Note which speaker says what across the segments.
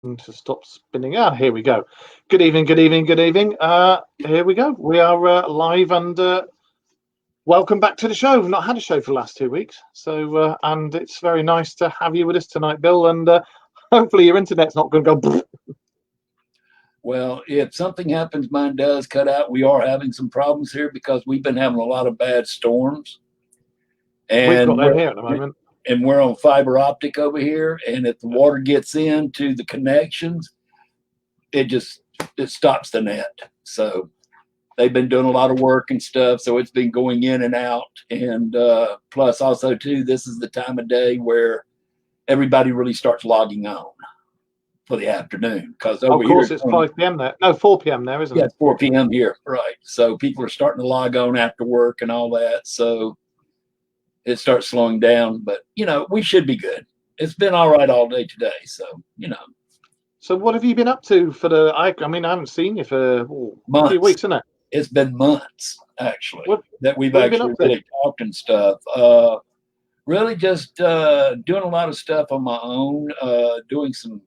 Speaker 1: To stop spinning. Ah, here we go. Good evening, good evening, good evening. Here we go. We are live and welcome back to the show. We've not had a show for the last 2 weeks, so and it's very nice to have you with us tonight, Bill. And hopefully your internet's not going to go.
Speaker 2: Well, if something happens, mine does cut out. We are having some problems here because we've been having a lot of bad storms,
Speaker 1: We've got
Speaker 2: and
Speaker 1: them here at the moment.
Speaker 2: we're on fiber optic over here. And if the water gets into the connections, it stops the net. So they've been doing a lot of work and stuff. So it's been going in and out. And plus, also too, this is the time of day where everybody really starts logging on for the afternoon, because
Speaker 1: of course it's 5 p.m. there. No, 4 p.m. there, isn't it?
Speaker 2: Yeah, it's 4 p.m. here, right? So people are starting to log on after work and all that. So it starts slowing down, but we should be good. It's been all right all day today, so.
Speaker 1: So what have you been up to for the? I haven't seen you for
Speaker 2: months.
Speaker 1: A few weeks, isn't it?
Speaker 2: It's been months actually that we've
Speaker 1: what
Speaker 2: actually really talked and stuff. Really just doing a lot of stuff on my own, doing some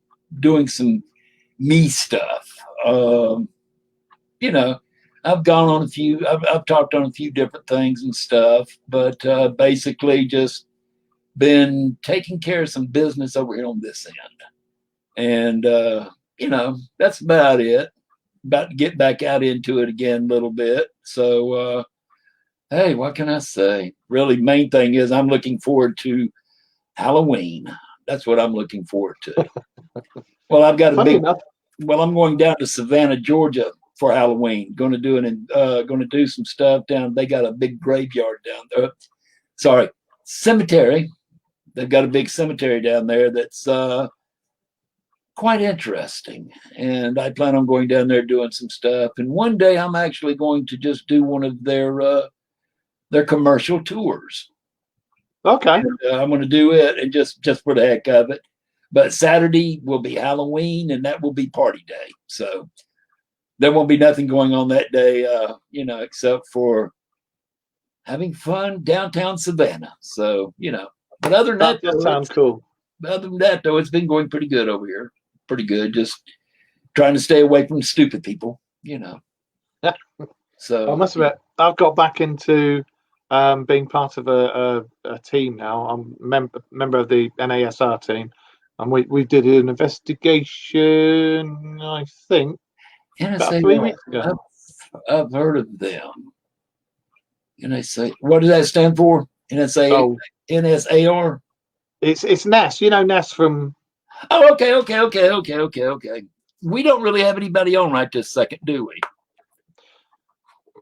Speaker 2: me stuff. I've gone on I've talked on a few different things and stuff, but basically just been taking care of some business over here on this end. And, that's about it. About to get back out into it again a little bit. So, hey, what can I say? Really, main thing is I'm looking forward to Halloween. That's what I'm looking forward to. Well, I've got I'm going down to Savannah, Georgia for Halloween. Going to do some stuff down. They got a big graveyard down there. Sorry, cemetery. They've got a big cemetery down there that's quite interesting. And I plan on going down there doing some stuff. And one day I'm actually going to just do one of their commercial tours.
Speaker 1: Okay.
Speaker 2: And, I'm going to do it, and just for the heck of it. But Saturday will be Halloween, and that will be party day. So there won't be nothing going on that day, except for having fun downtown Savannah. So, but other than
Speaker 1: that sounds cool.
Speaker 2: Other than that, though, it's been going pretty good over here. Pretty good. Just trying to stay away from stupid people, So
Speaker 1: I must admit, I've got back into being part of a team now. I'm member of the NASR team. And we did an investigation, I think, about 3 weeks ago.
Speaker 2: I've heard of them. NSA. What does that stand for? NSA.
Speaker 1: Oh.
Speaker 2: NSAR.
Speaker 1: It's Ness. You know Ness from.
Speaker 2: Oh, okay. We don't really have anybody on right this second, do we?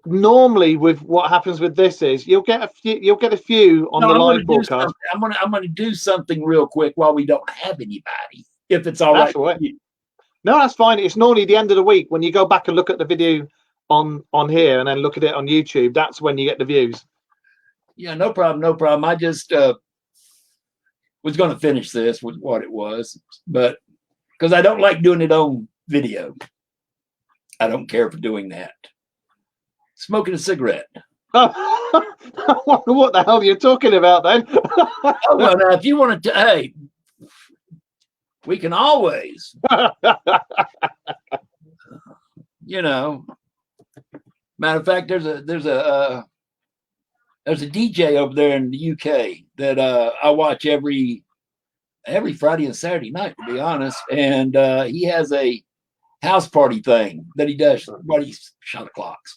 Speaker 1: Normally, with what happens with this is you'll get a few on the live broadcast.
Speaker 2: I'm gonna do something real quick while we don't have anybody, if it's all right with you.
Speaker 1: No, that's fine. It's normally the end of the week when you go back and look at the video on here and then look at it on YouTube. That's when you get the views.
Speaker 2: Yeah, no problem. I just was going to finish this with what it was, but because I don't like doing it on video. I don't care for doing that. Smoking a cigarette.
Speaker 1: I wonder what the hell you're talking about then.
Speaker 2: Oh, well, now, if you want to, hey, we can always, Matter of fact, there's a DJ over there in the UK that I watch every Friday and Saturday night, to be honest, and he has a house party thing that he does. What he's shot o'clocks.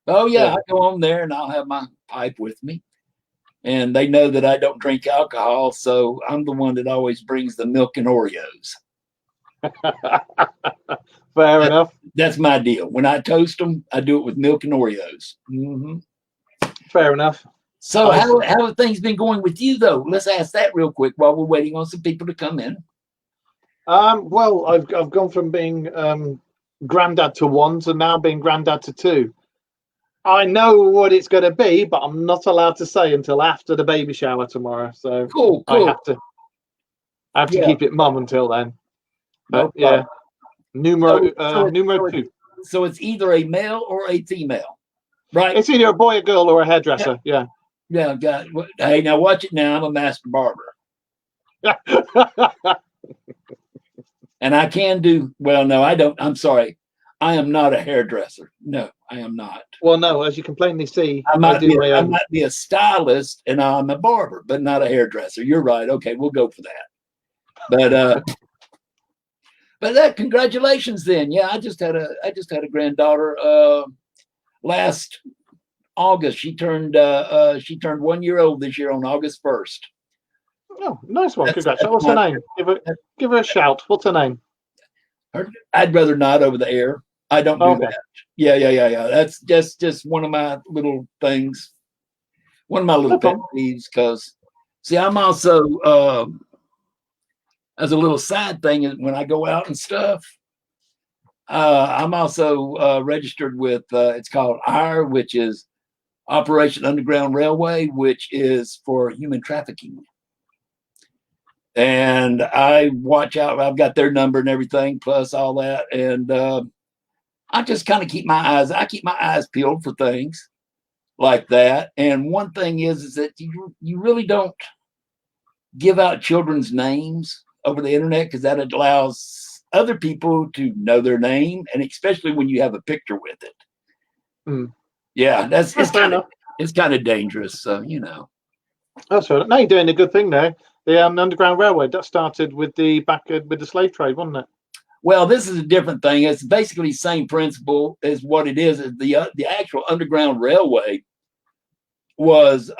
Speaker 2: Oh yeah, I go on there and I'll have my pipe with me, and they know that I don't drink alcohol, so I'm the one that always brings the milk and Oreos.
Speaker 1: Fair enough.
Speaker 2: That's my deal. When I toast them, I do it with milk and Oreos. Mm-hmm.
Speaker 1: Fair enough.
Speaker 2: So how have things been going with you, though? Let's ask that real quick while we're waiting on some people to come in.
Speaker 1: Well, I've gone from being granddad to one to now being granddad to two. I know what it's going to be, but I'm not allowed to say until after the baby shower tomorrow. So
Speaker 2: cool.
Speaker 1: I have to keep it mum until then. But numero two.
Speaker 2: So it's either a male or a female, right?
Speaker 1: It's either a boy, a girl, or a hairdresser. Yeah.
Speaker 2: Yeah. God. Hey, now watch it. Now I'm a master barber. And I can do well. No, I don't. I'm sorry. I am not a hairdresser. No, I am not.
Speaker 1: Well, no, as you can plainly see,
Speaker 2: I
Speaker 1: I
Speaker 2: might
Speaker 1: do
Speaker 2: be.
Speaker 1: my
Speaker 2: I
Speaker 1: own.
Speaker 2: might be a stylist, and I'm a barber, but not a hairdresser. You're right. Okay, we'll go for that. But that congratulations then. Yeah, I just had a granddaughter last August. She turned 1 year old this year on August 1st.
Speaker 1: Oh, nice one.
Speaker 2: That's
Speaker 1: Congratulations. What's her name? Give her a shout. What's her name?
Speaker 2: I'd rather not over the air. I don't do that. Yeah. That's just one of my little things. One of my little pet peeves, because see, I'm also as a little side thing when I go out and stuff. I'm also registered with it's called IRE, which is Operation Underground Railway, which is for human trafficking. And I watch out. I've got their number and everything, plus all that. And I just kind of keep my eyes peeled for things like that. And one thing is that you really don't give out children's names over the internet, because that allows other people to know their name, and especially when you have a picture with it.
Speaker 1: Mm.
Speaker 2: Yeah, it's kind of dangerous. So
Speaker 1: That's right. Now you're doing a good thing there. The Underground Railway that started with the slave trade, wasn't it?
Speaker 2: Well, this is a different thing. It's basically the same principle as what it is. The actual Underground Railway was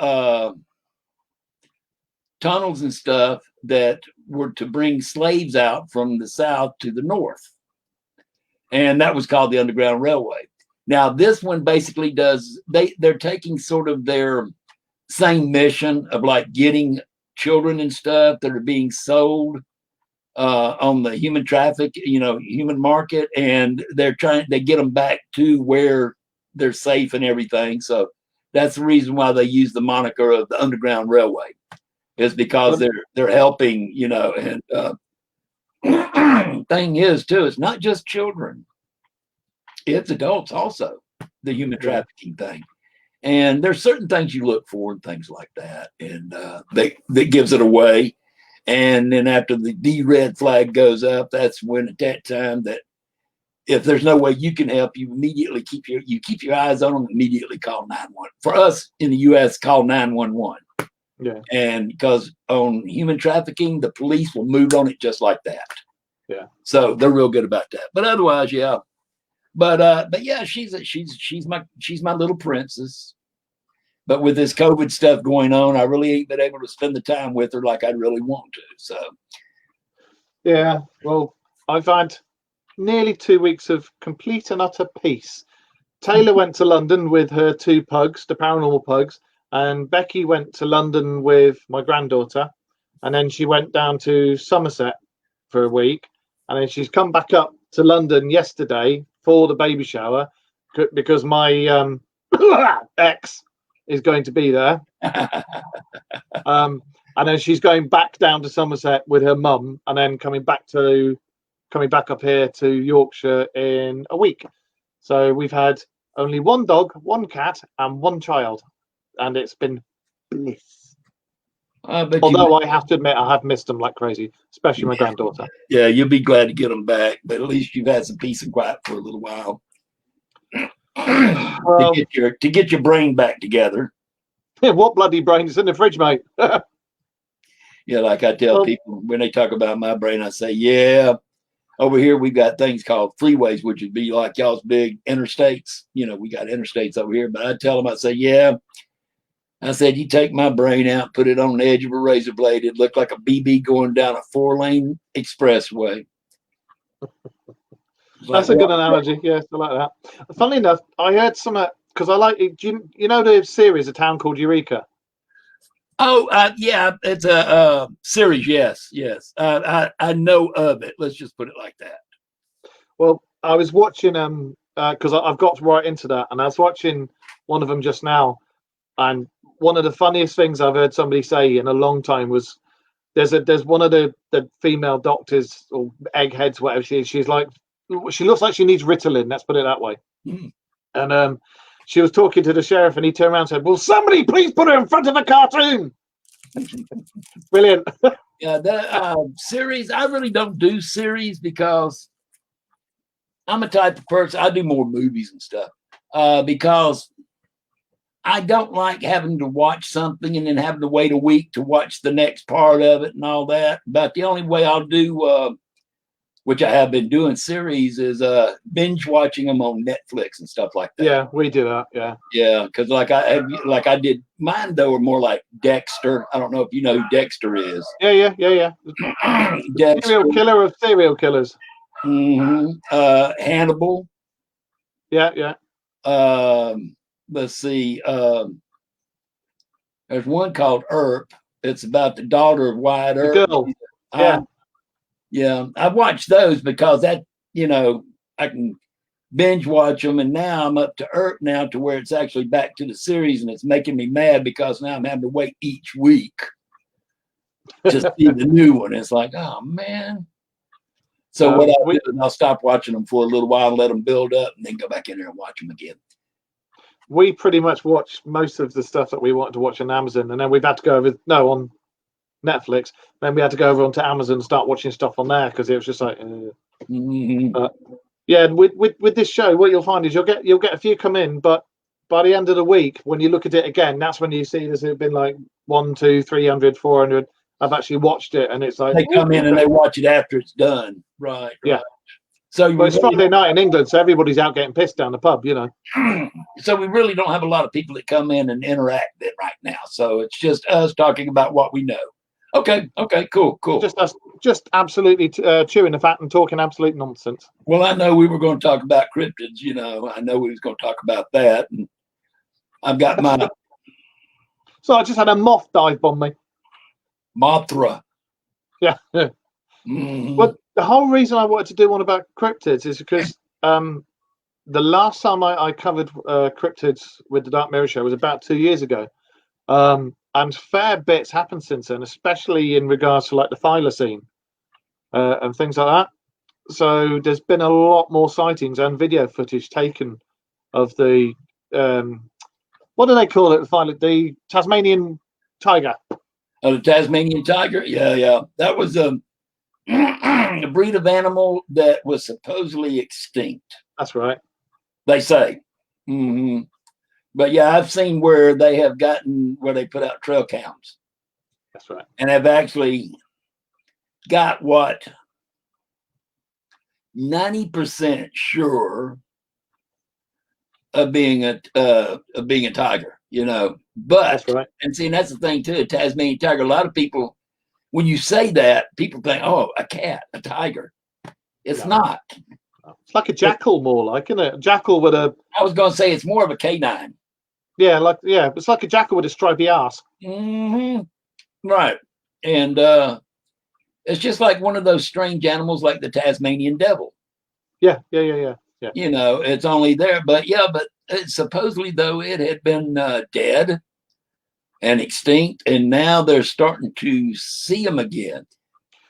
Speaker 2: tunnels and stuff that were to bring slaves out from the south to the north, and that was called the Underground Railway. Now, this one basically they're taking sort of their same mission of like getting children and stuff that are being sold on the human human market, and they get them back to where they're safe and everything. So that's the reason why they use the moniker of the Underground Railway, is because they're helping, and thing is too, it's not just children, it's adults also, the human trafficking thing. And there's certain things you look for and things like that, and that gives it away. And then after the red flag goes up, that's when at that time that if there's no way you can help, you immediately keep your eyes on them, immediately call 911. For us in the U.S., call 911.
Speaker 1: Yeah.
Speaker 2: And because on human trafficking, the police will move on it just like that.
Speaker 1: Yeah.
Speaker 2: So they're real good about that. But otherwise, yeah. But yeah, she's my little princess. But with this COVID stuff going on, I really ain't been able to spend the time with her like I'd really want to. So
Speaker 1: yeah, well, I've had nearly 2 weeks of complete and utter peace. Taylor went to London with her 2 pugs, the paranormal pugs, and Becky went to London with my granddaughter, and then she went down to Somerset for a week, and then she's come back up to London yesterday for the baby shower because my ex is going to be there. And then she's going back down to Somerset with her mum, and then coming back up here to Yorkshire in a week. So we've had only 1 dog, 1 cat, and 1 child, and it's been bliss. Although I have to admit, I have missed them like crazy, especially my granddaughter.
Speaker 2: Yeah, you'll be glad to get them back, but at least you've had some peace and quiet for a little while. Well, to get your brain back together.
Speaker 1: What bloody brain is in the fridge, mate?
Speaker 2: Yeah, like I tell people when they talk about my brain, I say, yeah, over here we've got things called freeways, which would be like y'all's big interstates. We got interstates over here, but I tell them, I say, yeah. I said, you take my brain out, put it on the edge of a razor blade, it looked like a BB going down a 4-lane expressway.
Speaker 1: That's a good analogy. Yes, I like that. Funnily enough, I heard some because I like it. Do you know the series, A Town Called Eureka?
Speaker 2: Oh, yeah, it's a series. Yes. I know of it. Let's just put it like that.
Speaker 1: Well, I was watching because I've got right into that, and I was watching one of them just now, and one of the funniest things I've heard somebody say in a long time was there's one of the female doctors or eggheads, whatever she is. She's like, she looks like she needs Ritalin. Let's put it that way. Mm. And she was talking to the sheriff, and he turned around and said, "Will somebody please put her in front of a cartoon?" Brilliant.
Speaker 2: Yeah, the series. I really don't do series because I'm a type of person. I do more movies and stuff because I don't like having to watch something and then having to wait a week to watch the next part of it and all that. But the only way I'll do, which I have been doing series, is binge watching them on Netflix and stuff like that.
Speaker 1: Yeah, we do that. Yeah.
Speaker 2: Yeah, because like I did mine though are more like Dexter. I don't know if you know who Dexter is.
Speaker 1: Yeah.
Speaker 2: Dexter.
Speaker 1: Serial killer of serial killers.
Speaker 2: Hannibal.
Speaker 1: Yeah.
Speaker 2: Let's see. There's one called Earp. It's about the daughter of Wyatt
Speaker 1: The
Speaker 2: Earp.
Speaker 1: girl. Yeah.
Speaker 2: Yeah. I watched those because that, I can binge watch them. And now I'm up to Earp now to where it's actually back to the series, and it's making me mad because now I'm having to wait each week to see the new one. It's like, oh man. So what I'll do is I'll stop watching them for a little while and let them build up and then go back in there and watch them again.
Speaker 1: We pretty much watch most of the stuff that we wanted to watch on Amazon, and then we've had to go over on Netflix. Then we had to go over onto Amazon and start watching stuff on there because it was just like, yeah. With this show, what you'll find is you'll get a few come in, but by the end of the week, when you look at it again, that's when you see there's been like 1, 2, 300, 400. I've actually watched it, and it's like
Speaker 2: they come in and they watch it after it's done. Right.
Speaker 1: Yeah.
Speaker 2: So
Speaker 1: well, it's Friday night in England, so everybody's out getting pissed down the pub,
Speaker 2: So we really don't have a lot of people that come in and interact with it right now. So it's just us talking about what we know. Okay, cool.
Speaker 1: Just us, just absolutely chewing the fat and talking absolute nonsense.
Speaker 2: Well, I know we were going to talk about cryptids. I know we was going to talk about that, and I've got my.
Speaker 1: So I just had a moth dive bomb me.
Speaker 2: Mothra.
Speaker 1: Yeah. Well, the whole reason I wanted to do one about cryptids is because the last time I covered cryptids with the Dark Mirror Show was about 2 years ago, and fair bits happened since then, especially in regards to like the thylacine and things like that. So there's been a lot more sightings and video footage taken of the what do they call it? The Tasmanian tiger.
Speaker 2: Oh, the Tasmanian tiger. Yeah. That was a breed of animal that was supposedly extinct.
Speaker 1: That's right.
Speaker 2: They say. But yeah, I've seen where they have gotten where they put out trail cams.
Speaker 1: That's right.
Speaker 2: And have actually got 90% sure of being a tiger, But
Speaker 1: that's right.
Speaker 2: And see, and that's the thing too, Tasmanian tiger. A lot of people, when you say that, people think, oh, a cat, a tiger. It's not.
Speaker 1: It's like a jackal, more like, isn't it? A jackal with a.
Speaker 2: I was going to say it's more of a canine.
Speaker 1: Yeah, it's like a jackal with a stripy ass.
Speaker 2: Right, and it's just like one of those strange animals, like the Tasmanian devil.
Speaker 1: Yeah.
Speaker 2: It's only there, but supposedly though it had been dead and extinct, and now they're starting to see them again.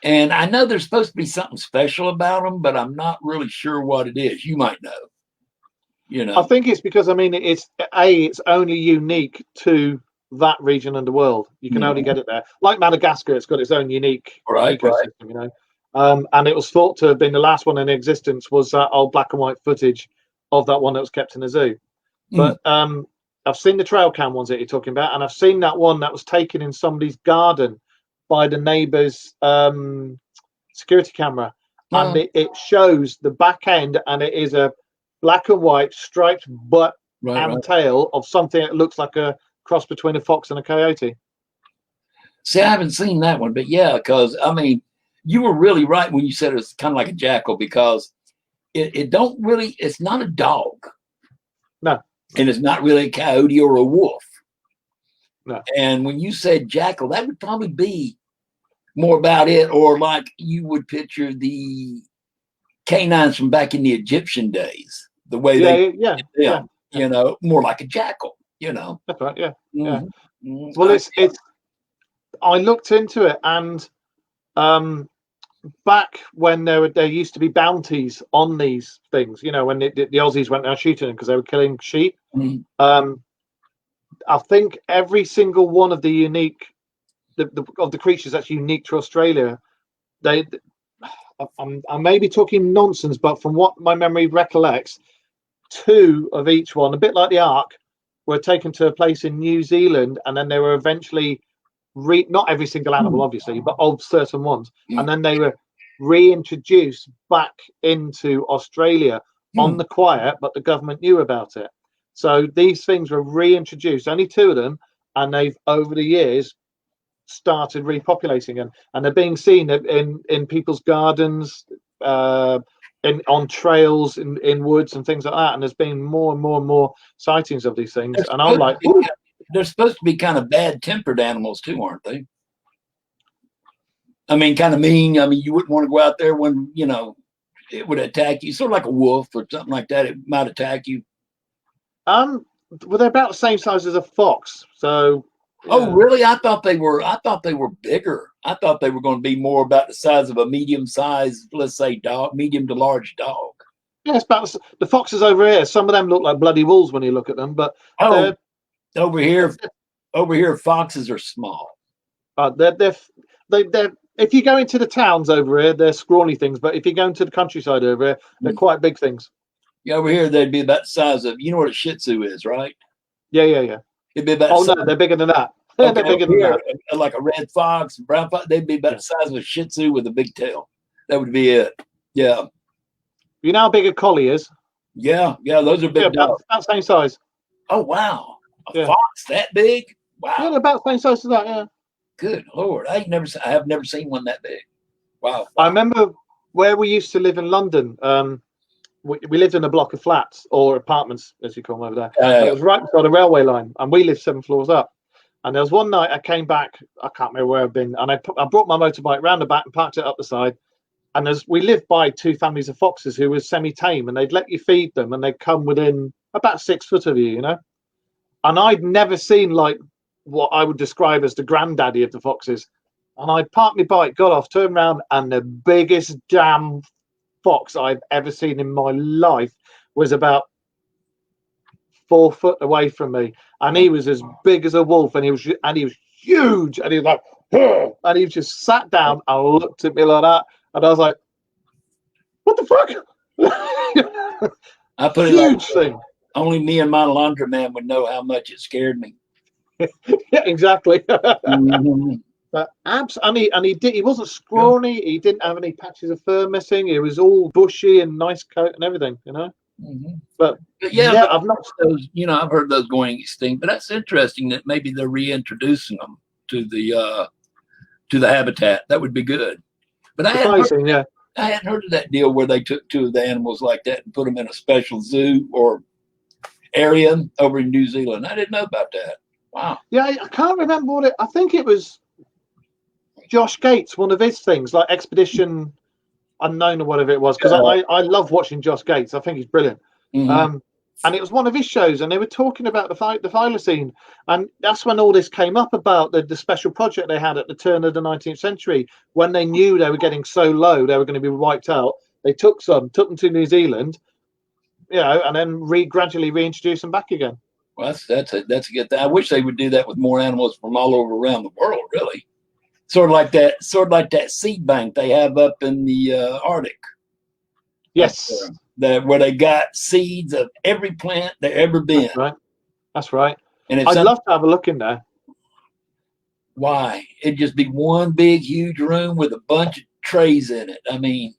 Speaker 2: And I know there's supposed to be something special about them, but I'm not really sure what it is. You might know.
Speaker 1: I think it's because it's only unique to that region of the world. You can only get it there. Like Madagascar, it's got its own unique ecosystem, and it was thought to have been the last one in existence was that old black and white footage of that one that was kept in the zoo. But I've seen the trail cam ones that you're talking about, and I've seen that one that was taken in somebody's garden by the neighbour's security camera, and it shows the back end, and it is a black and white striped butt and tail of something that looks like a cross between a fox and a coyote.
Speaker 2: See, I haven't seen that one, but yeah, because I mean, you were really right when you said it's kind of like a jackal, because it's not a dog.
Speaker 1: No.
Speaker 2: And it's not really a coyote or a wolf.
Speaker 1: No.
Speaker 2: And when you said jackal, that would probably be more about it, or like you would picture the canines from back in the Egyptian days, the way more like a jackal,
Speaker 1: That's right, yeah.
Speaker 2: Mm-hmm.
Speaker 1: Well, it's I looked into it, and back when there used to be bounties on these things, when the Aussies went out shooting them because they were killing sheep. I think every single one of the unique of the creatures that's unique to Australia. I may be talking nonsense, but from what my memory recollects, 2 of each one, a bit like the Ark, were taken to a place in New Zealand, and then they were eventually not every single animal, obviously, but of certain ones, and then they were reintroduced back into Australia on the quiet, but the government knew about it. So these things were reintroduced, only 2 of them, and they've over the years started repopulating, and they're being seen in people's gardens, on trails, in woods and things like that. And there's been more and more and more sightings of these things. And I'm like,
Speaker 2: they're supposed to be kind of bad-tempered animals too, aren't they? I mean, kind of mean. I mean, you wouldn't want to go out there when, you know, it would attack you, sort of like a wolf or something like that. It might attack you.
Speaker 1: Well, they're about the same size as a fox. So. Yeah.
Speaker 2: Oh, really? I thought they were bigger. I thought they were going to be more about the size of a medium-sized, let's say, medium to large dog.
Speaker 1: Yeah, it's about the foxes over here. Some of them look like bloody wolves when you look at them, but
Speaker 2: over here, foxes are small.
Speaker 1: They're if you go into the towns over here, they're scrawny things. But if you go into the countryside over here, they're quite big things.
Speaker 2: Yeah, over here they'd be about the size of, you know what a Shih Tzu is, right?
Speaker 1: Yeah.
Speaker 2: It'd be about.
Speaker 1: No, they're bigger than that.
Speaker 2: Okay,
Speaker 1: they're bigger than that.
Speaker 2: Like a red fox, brown fox. They'd be about the size of a Shih Tzu with a big tail. That would be it. Yeah.
Speaker 1: You know how big a collie is?
Speaker 2: Yeah, those are big dogs.
Speaker 1: About the same size.
Speaker 2: Oh wow, a fox that big? Wow.
Speaker 1: Yeah, they're about the same size as that. Yeah.
Speaker 2: Good Lord, I have never seen one that big. Wow.
Speaker 1: I remember where we used to live in London. We lived in a block of flats or apartments, as you call them over there. It was right beside the railway line, and we lived 7 floors up. And there was one night I came back, I can't remember where I've been, and I brought my motorbike round the back and parked it up the side. And we lived by 2 families of foxes who were semi-tame, and they'd let you feed them, and they'd come within about 6 foot of you, you know. And I'd never seen like what I would describe as the granddaddy of the foxes. And I parked my bike, got off, turned around, and the biggest damn fox I've ever seen in my life was about 4 foot away from me, and he was as big as a wolf, and he was huge, and he was like, "Hur!" And he just sat down and looked at me like that, and I was like, "What the fuck?"
Speaker 2: I put it
Speaker 1: huge thing.
Speaker 2: Only me and my laundromat would know how much it scared me.
Speaker 1: Yeah, exactly.
Speaker 2: Mm-hmm.
Speaker 1: But he wasn't scrawny. He didn't have any patches of fur missing. It was all bushy and nice coat and everything, you know.
Speaker 2: Mm-hmm.
Speaker 1: But I've not
Speaker 2: those. You know, I've heard those going extinct. But that's interesting that maybe they're reintroducing them to the habitat. That would be good. But I hadn't heard of that deal where they took 2 of the animals like that and put them in a special zoo or area over in New Zealand. I didn't know about that. Wow.
Speaker 1: Yeah, I can't remember what I think it was Josh Gates, one of his things, like Expedition Unknown or whatever it was, because I love watching Josh Gates. I think he's brilliant.
Speaker 2: Mm-hmm.
Speaker 1: And it was one of his shows, and they were talking about the thylacine, and that's when all this came up about the special project they had at the turn of the 19th century, when they knew they were getting so low they were going to be wiped out. They took them to New Zealand, you know, and then gradually reintroduce them back again.
Speaker 2: Well, that's a good thing. I wish they would do that with more animals from all over around the world, really. Sort of like that seed bank they have up in the Arctic.
Speaker 1: Yes.
Speaker 2: Where they got seeds of every plant there ever been.
Speaker 1: That's right.
Speaker 2: And
Speaker 1: I'd love to have a look in there.
Speaker 2: Why? It'd just be one big, huge room with a bunch of trays in it. I mean,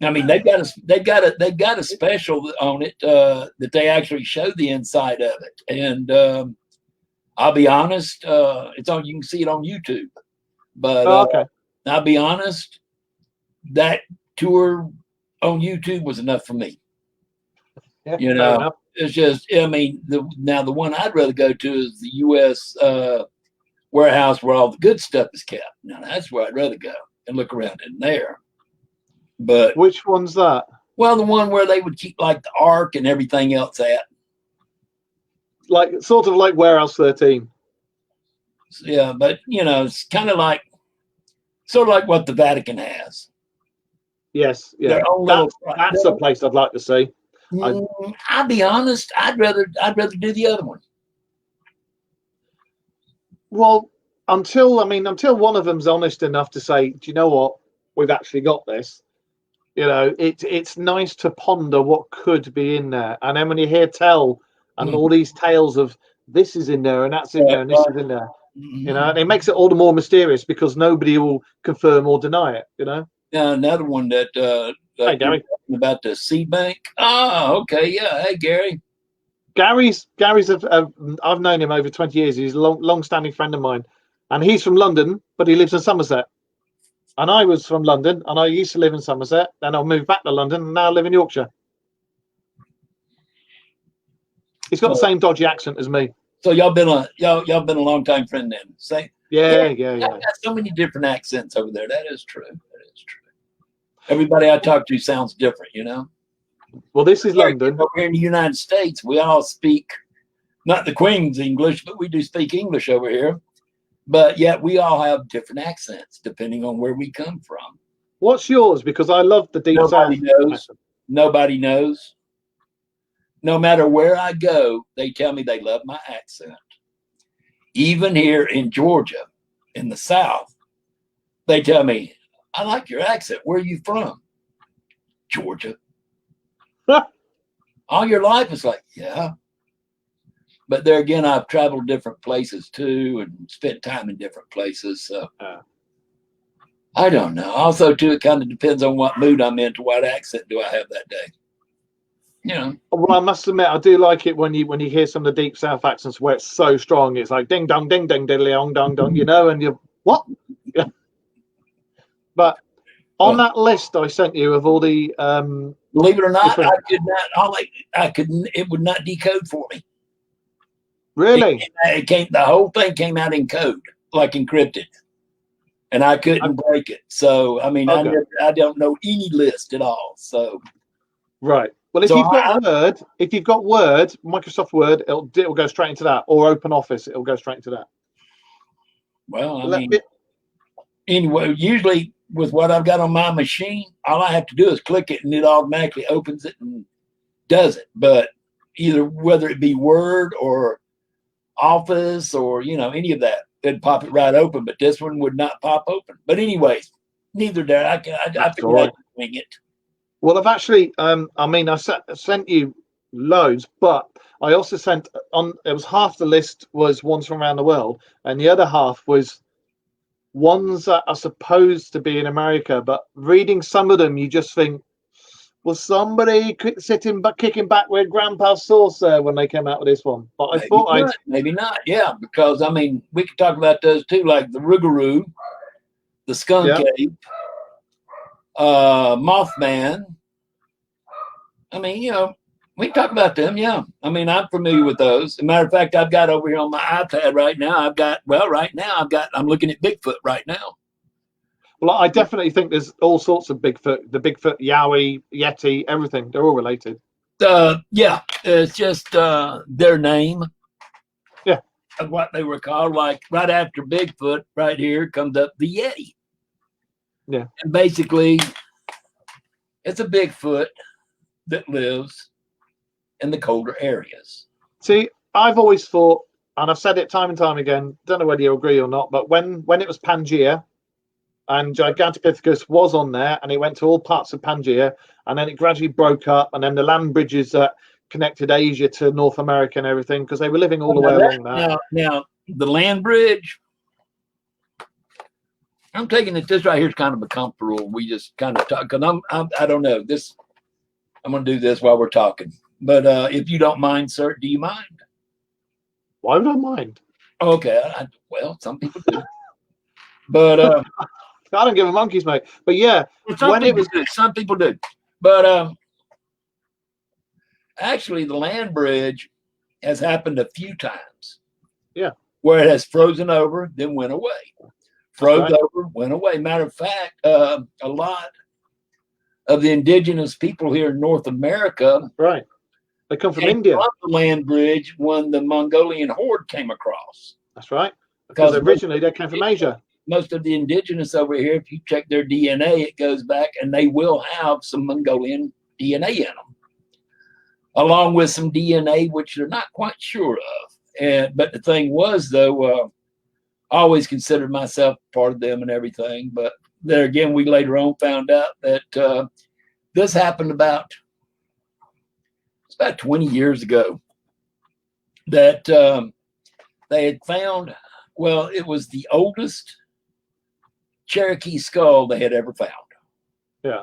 Speaker 2: they've got a special on it that they actually show the inside of it, and I'll be honest, you can see it on YouTube, but
Speaker 1: okay.
Speaker 2: I'll be honest, that tour on YouTube was enough for me.
Speaker 1: Yeah,
Speaker 2: you know, it's just, I mean, the one I'd rather go to is the U.S. Warehouse where all the good stuff is kept. Now that's where I'd rather go and look around in there. But
Speaker 1: which one's that?
Speaker 2: Well, the one where they would keep like the Ark and everything else at.
Speaker 1: Like sort of like Warehouse 13.
Speaker 2: Yeah, but you know, it's kind of like sort of like what the Vatican has.
Speaker 1: Yes, yeah. That's a place I'd like to see.
Speaker 2: I'll be honest, I'd rather do the other one.
Speaker 1: Well, until one of them's honest enough to say, do you know what, we've actually got this. It's nice to ponder what could be in there, and then when you hear tell and all these tales of this is in there and that's in there and this is in there, and it makes it all the more mysterious because nobody will confirm or deny it.
Speaker 2: Now another one that
Speaker 1: Hey, Gary.
Speaker 2: About the seed bank. Oh, okay, yeah. Hey, Gary.
Speaker 1: Gary's I've known him over 20 years. He's a long-standing friend of mine, and he's from London, but he lives in Somerset. And I was from London, and I used to live in Somerset. Then I moved back to London, and now I live in Yorkshire. He's got the same dodgy accent as me.
Speaker 2: So y'all been a long time friend then. Say
Speaker 1: yeah.
Speaker 2: I've got so many different accents over there. That is true. Everybody I talk to sounds different,
Speaker 1: Well, this is London.
Speaker 2: Over here in the United States, we all speak not the Queen's English, but we do speak English over here. But yet we all have different accents depending on where we come from.
Speaker 1: What's yours? Because I love the deep
Speaker 2: Nobody
Speaker 1: south.
Speaker 2: knows. Nobody knows. No matter where I go, they tell me they love my accent. Even here in Georgia, in the South, they tell me, I like your accent. Where are you from? Georgia. All your life? It's like, yeah. But there again, I've traveled different places too and spent time in different places. So I don't know. Also, too, it kind of depends on what mood I'm in to what accent do I have that day.
Speaker 1: Well, I must admit, I do like it when you hear some of the deep south accents where it's so strong. It's like ding dong, ding ding, diddly dong dong dong, and you're what? But on that list I sent you of all the
Speaker 2: believe it or not, I could not. It would not decode for me.
Speaker 1: Really?
Speaker 2: It came. The whole thing came out in code, like encrypted, and I couldn't break it. So I mean, okay. I don't know any list at all. So
Speaker 1: right. Well, if you've got Word, Microsoft Word, it'll go straight into that, or Open Office, it'll go straight into that.
Speaker 2: Well, anyway, usually with what I've got on my machine, all I have to do is click it and it automatically opens it and does it. But either whether it be Word or Office or, any of that, it'd pop it right open. But this one would not pop open. But anyways, neither did I figured I could wing it. Well,
Speaker 1: I've actually, I sent you loads, but I also sent it was half the list was ones from around the world, and the other half was ones that are supposed to be in America, but reading some of them, you just think, was somebody kicking back with Grandpa's sauce there when they came out with this one? But
Speaker 2: maybe not, yeah, because we could talk about those too, like the Rougarou, the Skunk Ape, Mothman. We can talk about them, yeah. I'm familiar with those. As a matter of fact, I've got over here on my iPad right now, I'm looking at Bigfoot right now.
Speaker 1: Well, I definitely think there's all sorts of Bigfoot, the Bigfoot, Yowie, Yeti, everything. They're all related.
Speaker 2: Yeah, it's just their name.
Speaker 1: Yeah.
Speaker 2: Of what they were called. Like right after Bigfoot, right here comes up the Yeti.
Speaker 1: Yeah.
Speaker 2: And basically, it's a Bigfoot that lives in the colder areas.
Speaker 1: See, I've always thought, and I've said it time and time again, don't know whether you agree or not, but when it was Pangaea and Gigantopithecus was on there and it went to all parts of Pangaea and then it gradually broke up and then the land bridges that connected Asia to North America and everything, because they were living all the way along that.
Speaker 2: Now, the land bridge, I'm taking it this right here is kind of a comfortable. We just kind of talk, because I don't know this. I'm going to do this while we're talking. But if you don't mind, sir, do you mind?
Speaker 1: Why would I mind?
Speaker 2: Okay. Well, some people do. But
Speaker 1: I don't give a monkey's, mate. But yeah,
Speaker 2: some people do. But actually, the land bridge has happened a few times.
Speaker 1: Yeah.
Speaker 2: Where it has frozen over, then went away. Froze over, went away. Matter of fact, a lot of the indigenous people here in North America,
Speaker 1: right? They come from India.
Speaker 2: From the land bridge when the Mongolian horde came across.
Speaker 1: That's right. Because originally they came from Asia.
Speaker 2: Most of the indigenous over here, if you check their DNA, it goes back, and they will have some Mongolian DNA in them, along with some DNA which they're not quite sure of. But the thing was, though, always considered myself part of them and everything. But there again, we later on found out that this happened about 20 years ago. That they had found, well, it was the oldest Cherokee skull they had ever found.
Speaker 1: Yeah.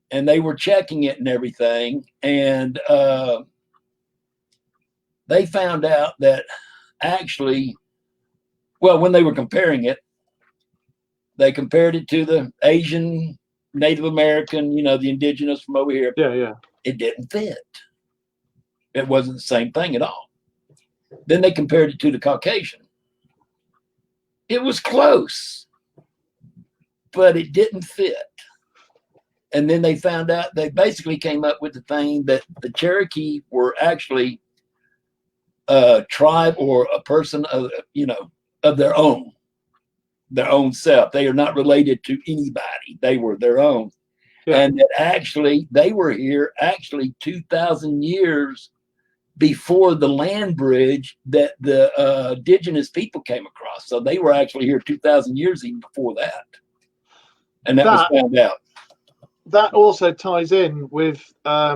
Speaker 2: And they were checking it and everything. And they found out that actually, well, when they were comparing it, they compared it to the Asian, Native American, the indigenous from over here.
Speaker 1: Yeah, yeah.
Speaker 2: It didn't fit. It wasn't the same thing at all. Then they compared it to the Caucasian. It was close, but it didn't fit. And then they found out, they basically came up with the thing that the Cherokee were actually a tribe or a person of their own self. They are not related to anybody. They were their own. Yeah. And that actually they were here 2,000 years before the land bridge that the indigenous people came across. So they were actually here 2,000 years even before that. And that was found out.
Speaker 1: That also ties in with I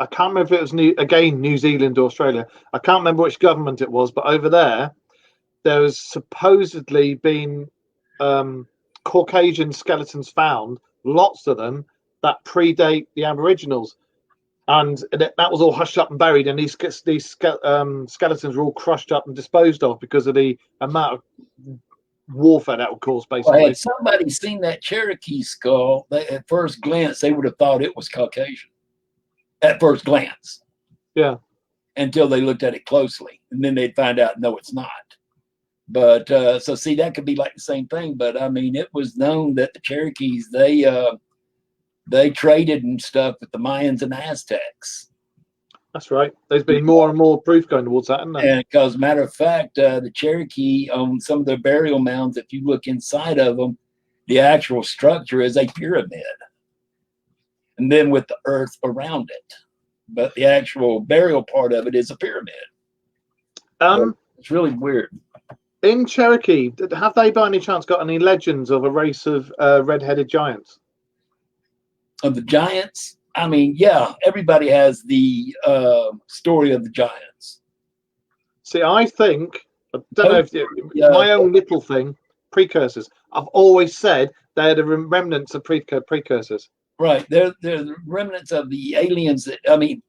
Speaker 1: can't remember if it was New Zealand or Australia. I can't remember which government it was, but over there was supposedly been Caucasian skeletons found, lots of them, that predate the Aboriginals. And that was all hushed up and buried, and these skeletons were all crushed up and disposed of because of the amount of warfare that would cause, basically.
Speaker 2: Well, had somebody seen that Cherokee skull, at first glance, they would have thought it was Caucasian. At first glance.
Speaker 1: Yeah. Until
Speaker 2: they looked at it closely. And then they'd find out, no, it's not. But, so see, that could be like the same thing. But, I mean, it was known that the Cherokees, they traded and stuff with the Mayans and Aztecs.
Speaker 1: That's right. There's been more and more proof going towards that, hasn't there?
Speaker 2: And because, matter of fact, the Cherokee on some of their burial mounds, if you look inside of them, the actual structure is a pyramid. And then with the earth around it. But the actual burial part of it is a pyramid. It's really weird.
Speaker 1: In Cherokee, have they by any chance got any legends of a race of red-headed giants?
Speaker 2: Of the giants? I mean, yeah, everybody has the story of the giants.
Speaker 1: See, I think, I don't know if my own little thing, precursors. I've always said they're the remnants of precursors.
Speaker 2: Right. They're the remnants of the aliens that, I mean,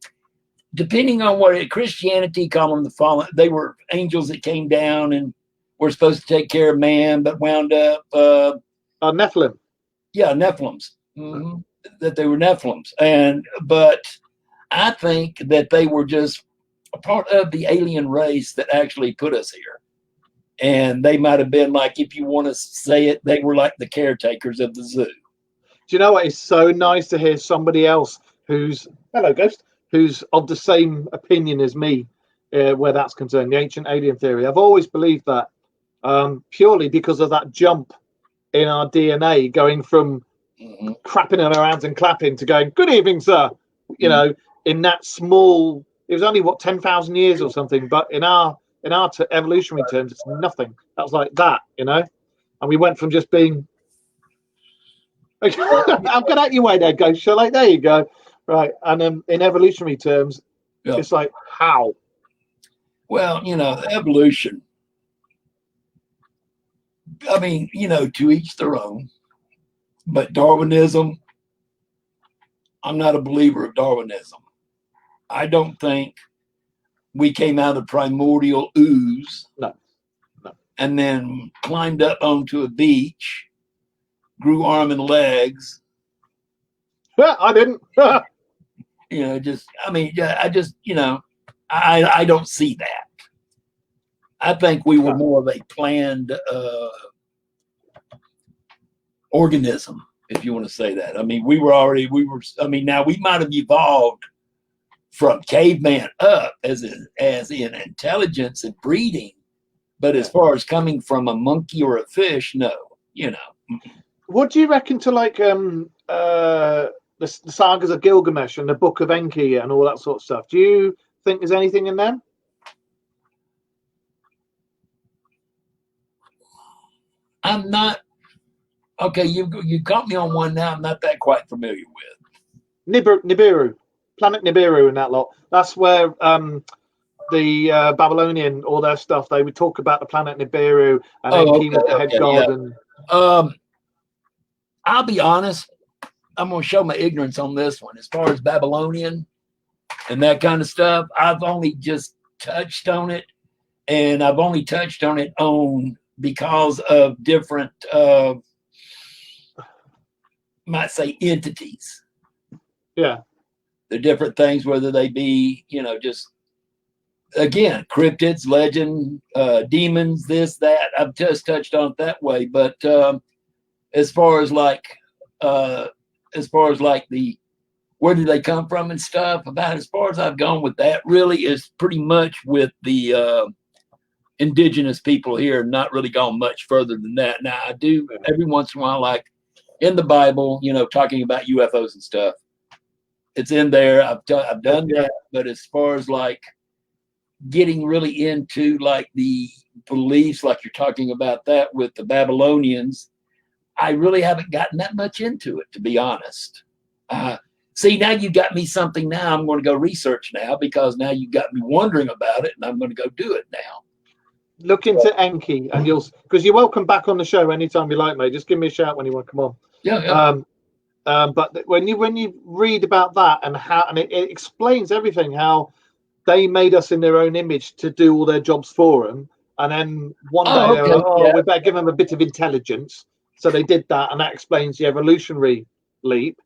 Speaker 2: depending on what Christianity call them, the fallen, they were angels that came down and were supposed to take care of man, but wound up
Speaker 1: Nephilim.
Speaker 2: Yeah, Nephilims. Mm-hmm. That they were Nephilims. But I think that they were just a part of the alien race that actually put us here. And they might have been like, if you want to say it, they were like the caretakers of the zoo.
Speaker 1: Do you know what? It's so nice to hear somebody else who's of the same opinion as me, where that's concerned, the ancient alien theory. I've always believed that purely because of that jump in our DNA going from crapping on our hands and clapping to going, good evening, sir. You know, in that small, it was only 10,000 years or something, but in our evolutionary terms, it's nothing. That was like that, and we went from just being. I'll get out your way there, go. So like, there you go. Right. And in evolutionary terms, it's like, how?
Speaker 2: Well, evolution. I mean, to each their own. But Darwinism, I'm not a believer of Darwinism. I don't think we came out of primordial ooze.
Speaker 1: No.
Speaker 2: And then climbed up onto a beach. Grew arm and legs.
Speaker 1: I didn't.
Speaker 2: I don't see that. I think we were more of a planned organism, if you want to say that. I mean, now we might have evolved from caveman up as in intelligence and breeding, but as far as coming from a monkey or a fish, no,
Speaker 1: What do you reckon to like the sagas of Gilgamesh and the Book of Enki and all that sort of stuff? Do you think there's anything in them?
Speaker 2: I'm not okay. You caught me on one now. I'm not that quite familiar with.
Speaker 1: Nibiru, planet Nibiru, and that lot. That's where the Babylonian, all their stuff. They would talk about the planet Nibiru, and Enki was the head god.
Speaker 2: Yeah. And I'll be honest. I'm going to show my ignorance on this one. As far as Babylonian and that kind of stuff, I've only just touched on it, and I've only touched on it because of different, might say, entities.
Speaker 1: Yeah.
Speaker 2: The different things, whether they be, just, again, cryptids, legend, demons, this, that. I've just touched on it that way. But as far as like the where did they come from and stuff, about as far as I've gone with that, really is pretty much with the indigenous people here, not really gone much further than that. Now I do every once in a while, like in the Bible, talking about UFOs and stuff. It's in there. I've done that, but as far as like getting really into like the beliefs, like you're talking about that with the Babylonians, I really haven't gotten that much into it, to be honest. See, now you got me something. Now I'm going to go research now, because now you got me wondering about it, and I'm going to go do it now.
Speaker 1: Look into Enki, and because you're welcome back on the show anytime you like, mate. Just give me a shout when you want to come on.
Speaker 2: Yeah.
Speaker 1: But when you read about that and it explains everything, how they made us in their own image to do all their jobs for them, and then one day they were like, we better give them a bit of intelligence. So they did that, and that explains the evolutionary leap.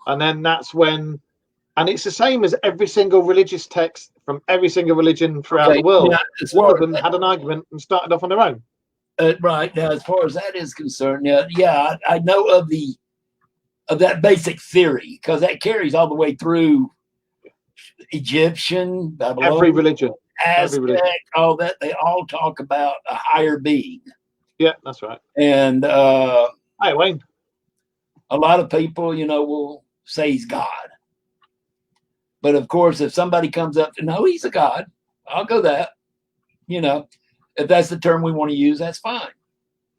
Speaker 1: And then that's when, and it's the same as every single religious text from every single religion throughout the world. Yeah, one of them had an argument and started off on their own.
Speaker 2: Right. Now, as far as that is concerned, I know of that basic theory, because that carries all the way through Egyptian, Babylonian,
Speaker 1: every religion,
Speaker 2: Aztec, all that. They all talk about a higher being.
Speaker 1: Yeah, that's right.
Speaker 2: And
Speaker 1: hi, Wayne.
Speaker 2: A lot of people, will say he's God. But of course, if somebody comes up to, no, he's a God, I'll go that. If that's the term we want to use, that's fine.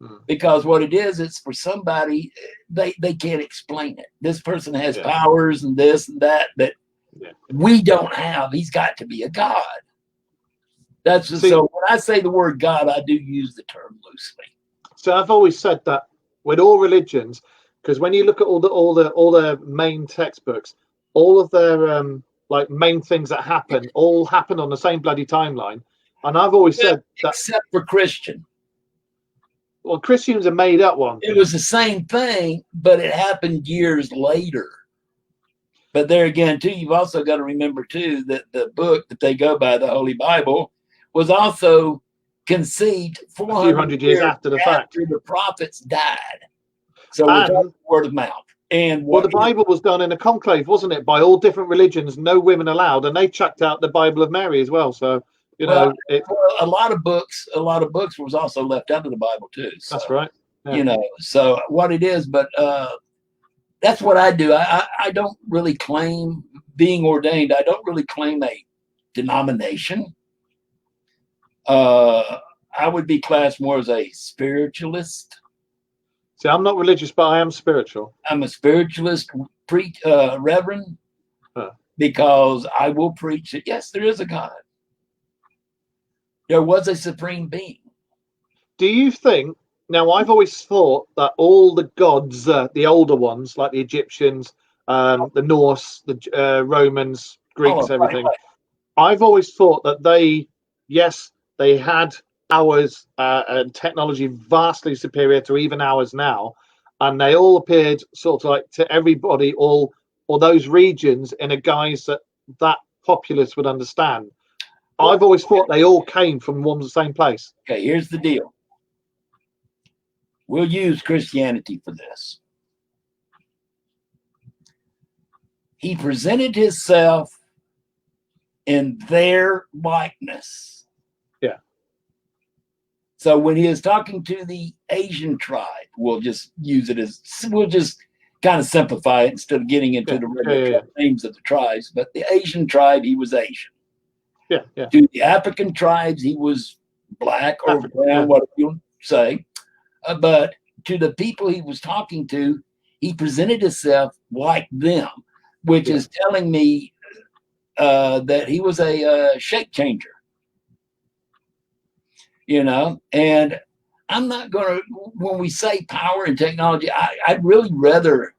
Speaker 2: Mm-hmm. Because what it is, it's for somebody, they can't explain it. This person has powers and this and that we don't have. He's got to be a God. That's just, so when I say the word God, I do use the term loosely.
Speaker 1: So I've always said that with all religions, because when you look at all the main textbooks, all of their like main things that happen all happen on the same bloody timeline. And I've always said that,
Speaker 2: except for Christian.
Speaker 1: Well, Christian's a made up one.
Speaker 2: It was the same thing, but it happened years later. But there again, too, you've also got to remember, too, that the book that they go by, the Holy Bible, was also conceived 400
Speaker 1: years after the fact.
Speaker 2: The prophets died. So we're talking word of mouth. And
Speaker 1: the Bible was done in a conclave, wasn't it? By all different religions, no women allowed, and they chucked out the Bible of Mary as well. So
Speaker 2: a lot of books was also left out of the Bible too. So,
Speaker 1: that's right. Yeah.
Speaker 2: So what it is, but that's what I do. I don't really claim being ordained. I don't really claim a denomination. I would be classed more as a spiritualist.
Speaker 1: See, I'm not religious, but I am spiritual.
Speaker 2: I'm a spiritualist, reverend, because I will preach that, yes, there is a God. There was a supreme being.
Speaker 1: Do you think, now I've always thought that all the gods, the older ones, like the Egyptians, the Norse, the Romans, Greeks, everything, right. I've always thought that they had ours and technology vastly superior to even ours now, and they all appeared sort of like to everybody, all those regions, in a guise that populace would understand. I've always thought they all came from one the same place.
Speaker 2: Okay, here's the deal. We'll use Christianity for this. He presented himself in their likeness.
Speaker 1: Yeah.
Speaker 2: So when he is talking to the Asian tribe, we'll just kind of simplify it instead of getting into the regular names of the tribes. But the Asian tribe, he was Asian.
Speaker 1: Yeah.
Speaker 2: To the African tribes, he was black or brown, whatever you say. But to the people he was talking to, he presented himself like them, which is telling me that he was a shape changer. And I'm not going to, when we say power and technology, I'd really rather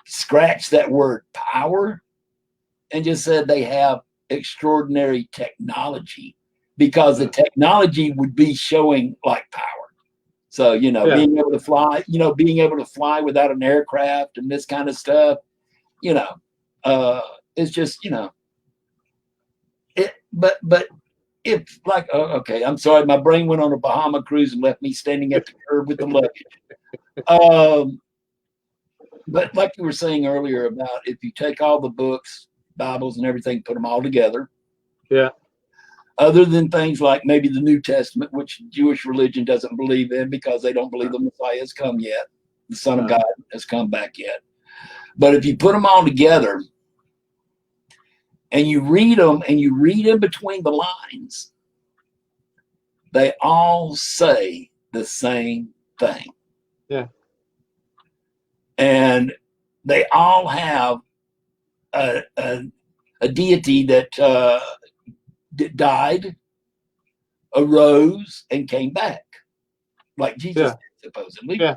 Speaker 2: scratch that word power and just said they have extraordinary technology, because the technology would be showing like power. So, being able to fly, being able to fly without an aircraft and this kind of stuff, it's just, but if like, okay, I'm sorry, my brain went on a Bahama cruise and left me standing at the curb with the luggage. But like you were saying earlier about if you take all the books, Bibles and everything, put them all together.
Speaker 1: Yeah.
Speaker 2: Other than things like maybe the New Testament, which Jewish religion doesn't believe in because they don't believe the Messiah has come yet. The Son of God has come back yet. But if you put them all together and you read them and you read in between the lines, they all say the same thing.
Speaker 1: Yeah.
Speaker 2: And they all have a deity that died, arose, and came back, like Jesus did, supposedly.
Speaker 1: Yeah.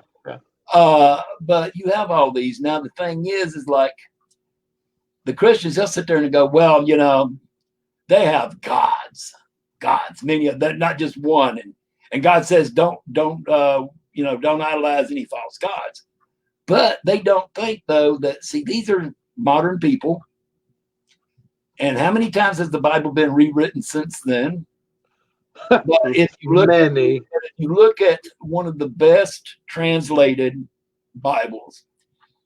Speaker 2: But you have all these. Now, the thing is like the Christians, they'll sit there and go, well, they have gods, many of them, not just one. And God says, don't idolize any false gods. But they don't think, though, that, see, these are modern people. And how many times has the Bible been rewritten since then? But if you look at one of the best translated Bibles,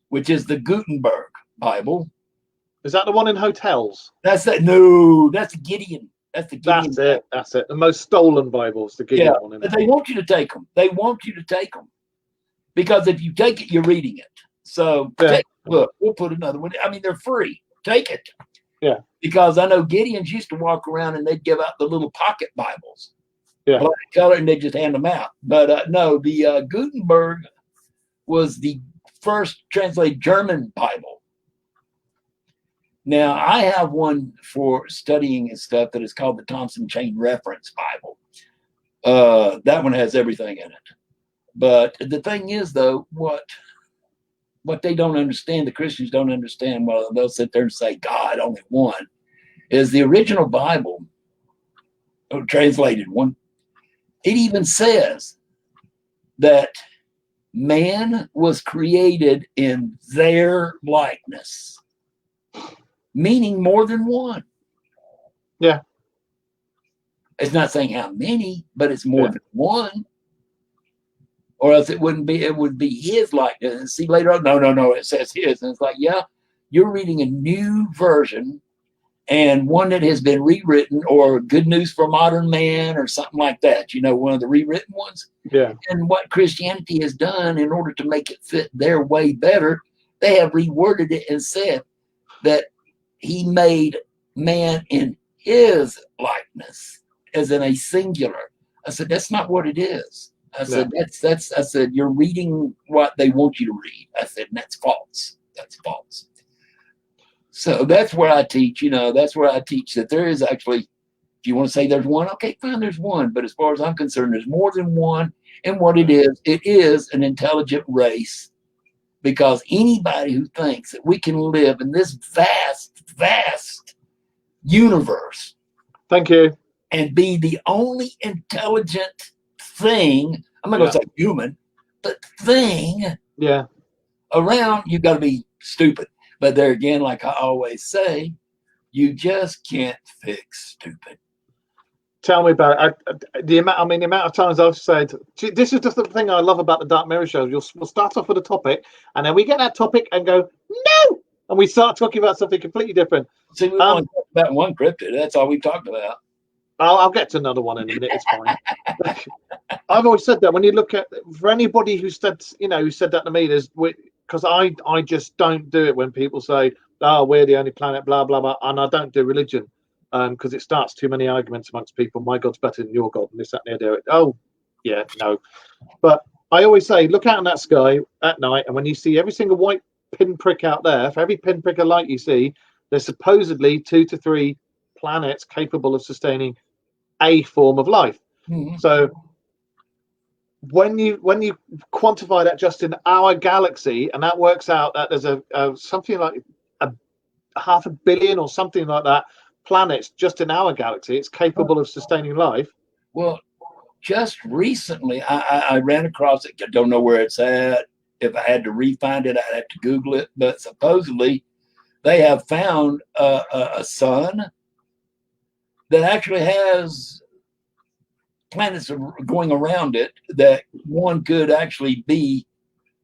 Speaker 2: which is the Gutenberg Bible.
Speaker 1: Is that the one in hotels?
Speaker 2: That's Gideon. That's the Gideon.
Speaker 1: That's it. The most stolen Bibles, the Gideon one.
Speaker 2: But they want you to take them. Because if you take it, you're reading it. So look, we'll put another one. I mean, they're free. Take it.
Speaker 1: Yeah.
Speaker 2: Because I know Gideons used to walk around and they'd give out the little pocket Bibles.
Speaker 1: Yeah.
Speaker 2: Black color, and they just hand them out. But no, the Gutenberg was the first translated German Bible. Now, I have one for studying and stuff that is called the Thompson Chain Reference Bible. That one has everything in it. But the thing is, though, what they don't understand, the Christians don't understand, well, they'll sit there and say, God, only one, is the original Bible, translated one. It even says that man was created in their likeness, meaning more than one.
Speaker 1: Yeah.
Speaker 2: It's not saying how many, but it's more than one. Or else it would be his likeness. And see later on, no, it says his. And it's like, yeah, you're reading a new version and one that has been rewritten, or Good News for Modern Man or something like that. One of the rewritten ones.
Speaker 1: Yeah.
Speaker 2: And what Christianity has done in order to make it fit their way better, they have reworded it and said that he made man in his likeness, as in a singular. I said, that's not what it is. I said, I said, you're reading what they want you to read. I said, and that's false. That's false. So that's where I teach, that's where I teach that there is actually, if you want to say there's one, okay, fine, there's one. But as far as I'm concerned, there's more than one. And what it is an intelligent race, because anybody who thinks that we can live in this vast, vast universe.
Speaker 1: Thank you.
Speaker 2: And be the only intelligent thing, I'm not going to say human, but thing around, you got to be stupid. But there again, like I always say, you just can't fix stupid.
Speaker 1: Tell me about it. The amount of times I've said, this is just the thing I love about the Dark Mirror show. We'll start off with a topic, and then we get that topic and go, no! And we start talking about something completely different.
Speaker 2: See, we only talked about one cryptid. That's all we've talked about.
Speaker 1: I'll get to another one in a minute. It's fine. I've always said that when you look at, for anybody who said that to me, because I just don't do it when people say, oh, we're the only planet, blah, blah, blah. And I don't do religion because it starts too many arguments amongst people. My God's better than your God and this, that, and the other. Oh, yeah, no. But I always say, look out in that sky at night, and when you see every single white pinprick out there, for every pinprick of light you see, there's supposedly 2 to 3 planets capable of sustaining a form of life.
Speaker 2: Mhm.
Speaker 1: So when you quantify that just in our galaxy, and that works out that there's a something like a 500 million or something like that planets just in our galaxy, it's capable of sustaining life.
Speaker 2: Well, just recently, I ran across it. I don't know where it's at. If I had to re-find it, I'd have to Google it. But supposedly, they have found a sun that actually has planets going around it that one could actually be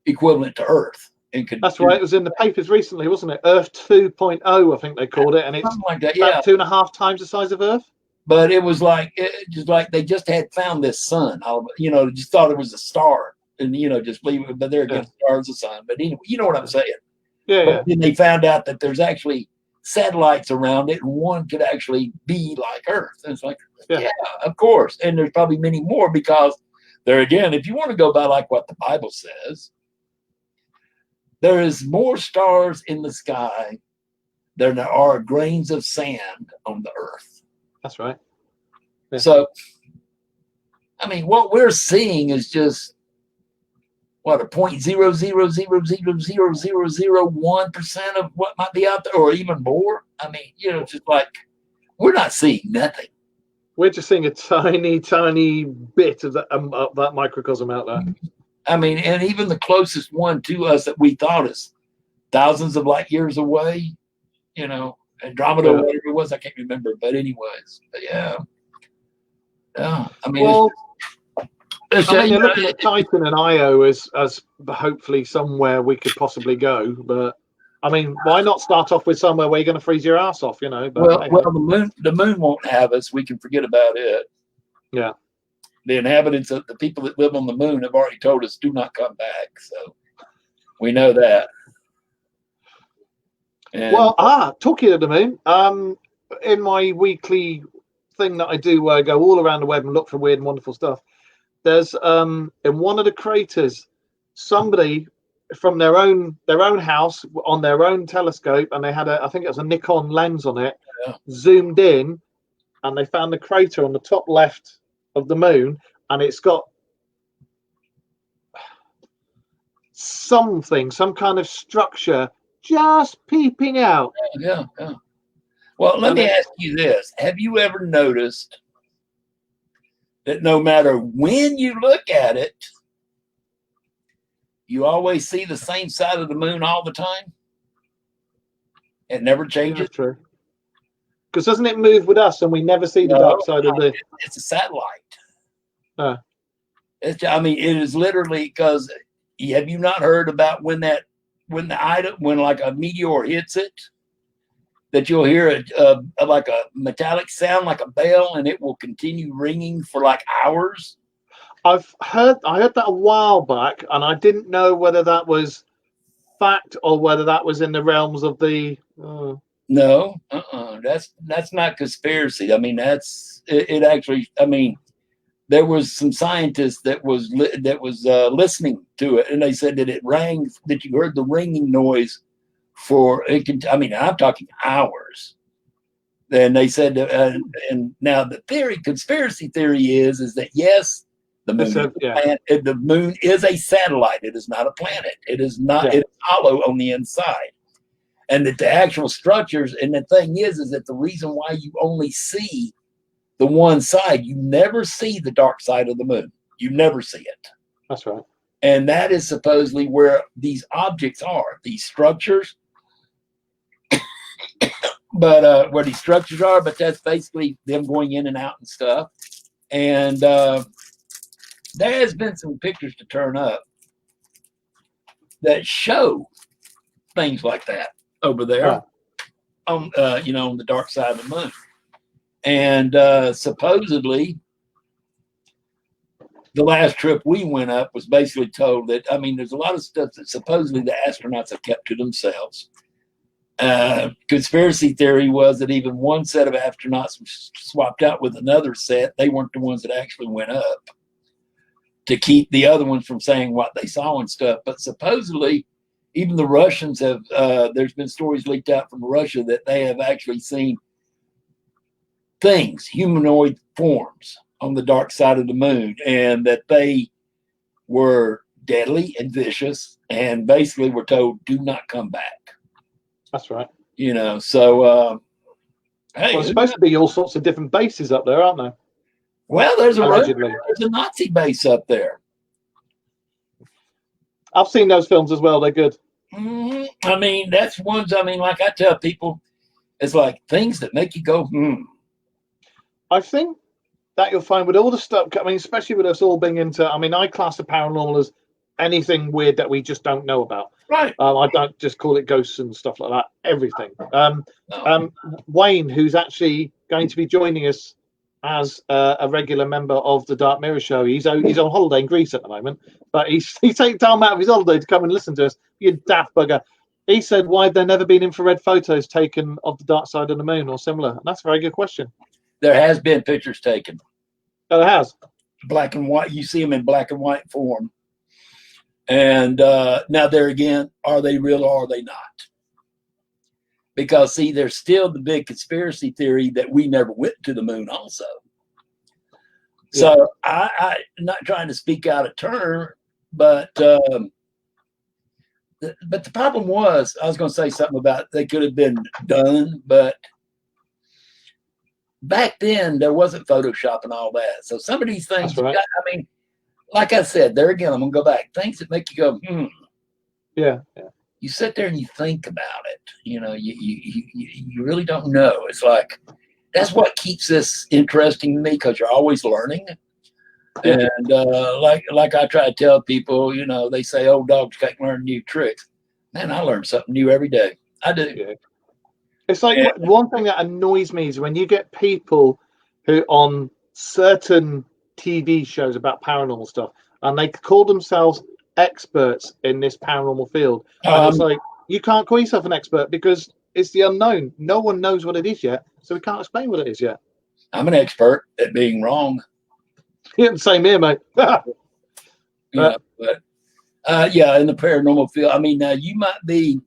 Speaker 2: equivalent to Earth. And could,
Speaker 1: That's right. It was in the papers recently, wasn't it? Earth 2.0, I think they called it, and it's
Speaker 2: something like that.
Speaker 1: about 2.5 times the size of Earth.
Speaker 2: But it was like they just had found this sun. Just thought it was a star, and just leave it. But they're against stars, the sun. But anyway, you know what I'm saying?
Speaker 1: Yeah.
Speaker 2: Then they found out that there's actually satellites around it, and one could actually be like Earth. And it's like, yeah, of course. And there's probably many more because there again, if you want to go by like what the Bible says, there is more stars in the sky than there are grains of sand on the earth.
Speaker 1: That's right.
Speaker 2: Yeah. So, I mean, what we're seeing is just what a 0.000000001% of what might be out there, or even more. I mean, just like we're not seeing nothing.
Speaker 1: We're just seeing a tiny, tiny bit of that microcosm out there.
Speaker 2: I mean, and even the closest one to us that we thought is thousands of light years away, Andromeda, or whatever it was, I can't remember. But anyways, I mean,
Speaker 1: well, you're looking at Titan and Io as hopefully somewhere we could possibly go. But I mean, why not start off with somewhere where you're going to freeze your ass off? But,
Speaker 2: the moon won't have us. We can forget about it.
Speaker 1: Yeah.
Speaker 2: The inhabitants of the people that live on the moon have already told us do not come back. So we know that. And,
Speaker 1: talking of the moon, in my weekly thing that I do where I go all around the web and look for weird and wonderful stuff, there's in one of the craters somebody from their own house on their own telescope, and they had I think it was a Nikon lens on it, zoomed in, and they found the crater on the top left of the moon, and it's got some kind of structure just peeping out.
Speaker 2: Yeah. Well, let me ask you this. Have you ever noticed that no matter when you look at it, you always see the same side of the moon all the time? It never changes?
Speaker 1: That's true. Because doesn't it move with us and we never see the dark side of the...
Speaker 2: It's a satellite. It is literally because... Have you not heard about when like a meteor hits it, that you'll hear like a metallic sound like a bell, and it will continue ringing for like hours?
Speaker 1: I heard that a while back, and I didn't know whether that was fact or whether that was in the realms of the.
Speaker 2: No, that's not conspiracy. I mean, it actually. I mean, there was some scientists that was listening to it, and they said that it rang, that you heard the ringing noise for it. I'm talking hours. Then they said, and now the conspiracy theory is that yes, the moon is a satellite. It is not a planet. It is not. It is hollow on the inside, and that the actual structures. And the thing is that the reason why you only see the one side, you never see the dark side of the moon. You never see it.
Speaker 1: That's right.
Speaker 2: And that is supposedly where these objects are, these structures. But where these structures are, but that's basically them going in and out and stuff. And there has been some pictures to turn up that show things like that over there on the dark side of the moon. And supposedly, the last trip we went up was basically told that, there's a lot of stuff that supposedly the astronauts have kept to themselves. Conspiracy theory was that even one set of astronauts was swapped out with another set. They weren't the ones that actually went up. to keep the other ones from saying what they saw and stuff. But supposedly, even the Russians have, there's been stories leaked out from Russia that they have actually seen things, humanoid forms on the dark side of the moon, and that they were deadly and vicious, and basically were told, do not come back.
Speaker 1: That's right.
Speaker 2: You know, so, hey.
Speaker 1: Well, there's supposed to be all sorts of different bases up there, aren't there?
Speaker 2: Well, there's
Speaker 1: Allegedly.
Speaker 2: a Nazi base up there.
Speaker 1: I've seen those films as well. They're good.
Speaker 2: I mean, that's ones, I mean, like I tell people, it's like things that make you go,
Speaker 1: I think that you'll find with all the stuff, I mean, especially with us all being into, I mean, I class the paranormal as anything weird that we just don't know about.
Speaker 2: Right.
Speaker 1: I don't just call it ghosts and stuff like that. Everything.
Speaker 2: No.
Speaker 1: Wayne, who's actually going to be joining us as a regular member of the Dark Mirror Show. He's on holiday in Greece at the moment, but he's taking time out of his holiday to come and listen to us. You daft bugger. He said, why have there never been infrared photos taken of the dark side of the moon or similar? And that's a very good question.
Speaker 2: There has been pictures taken.
Speaker 1: Oh, it has.
Speaker 2: Black and white. You see them in black and white form. And now there again, are they real or are they not? Because, see, there's still the big conspiracy theory that we never went to the moon also. Yeah. So I'm not trying to speak out of turn, but the problem was, I was going to say something about they could have been done, but back then there wasn't Photoshop and all that. So some of these things,
Speaker 1: right.
Speaker 2: I mean, like I said, there again, I'm going to go back. Things that make you go,
Speaker 1: Yeah.
Speaker 2: You sit there and you think about it. You know, you really don't know. It's like, that's what keeps this interesting to me, because you're always learning. Yeah. And like I try to tell people, you know, they say old dogs can't learn new tricks. Man, I learn something new every day. I do.
Speaker 1: Yeah. It's like one thing that annoys me is when you get people who on certain TV shows about paranormal stuff, and they call themselves experts in this paranormal field. And it's like, you can't call yourself an expert because it's the unknown. No one knows what it is yet, so we can't explain what it is yet.
Speaker 2: I'm an expert at being wrong.
Speaker 1: Yeah, same here, mate.
Speaker 2: But in the paranormal field, I mean, now you might be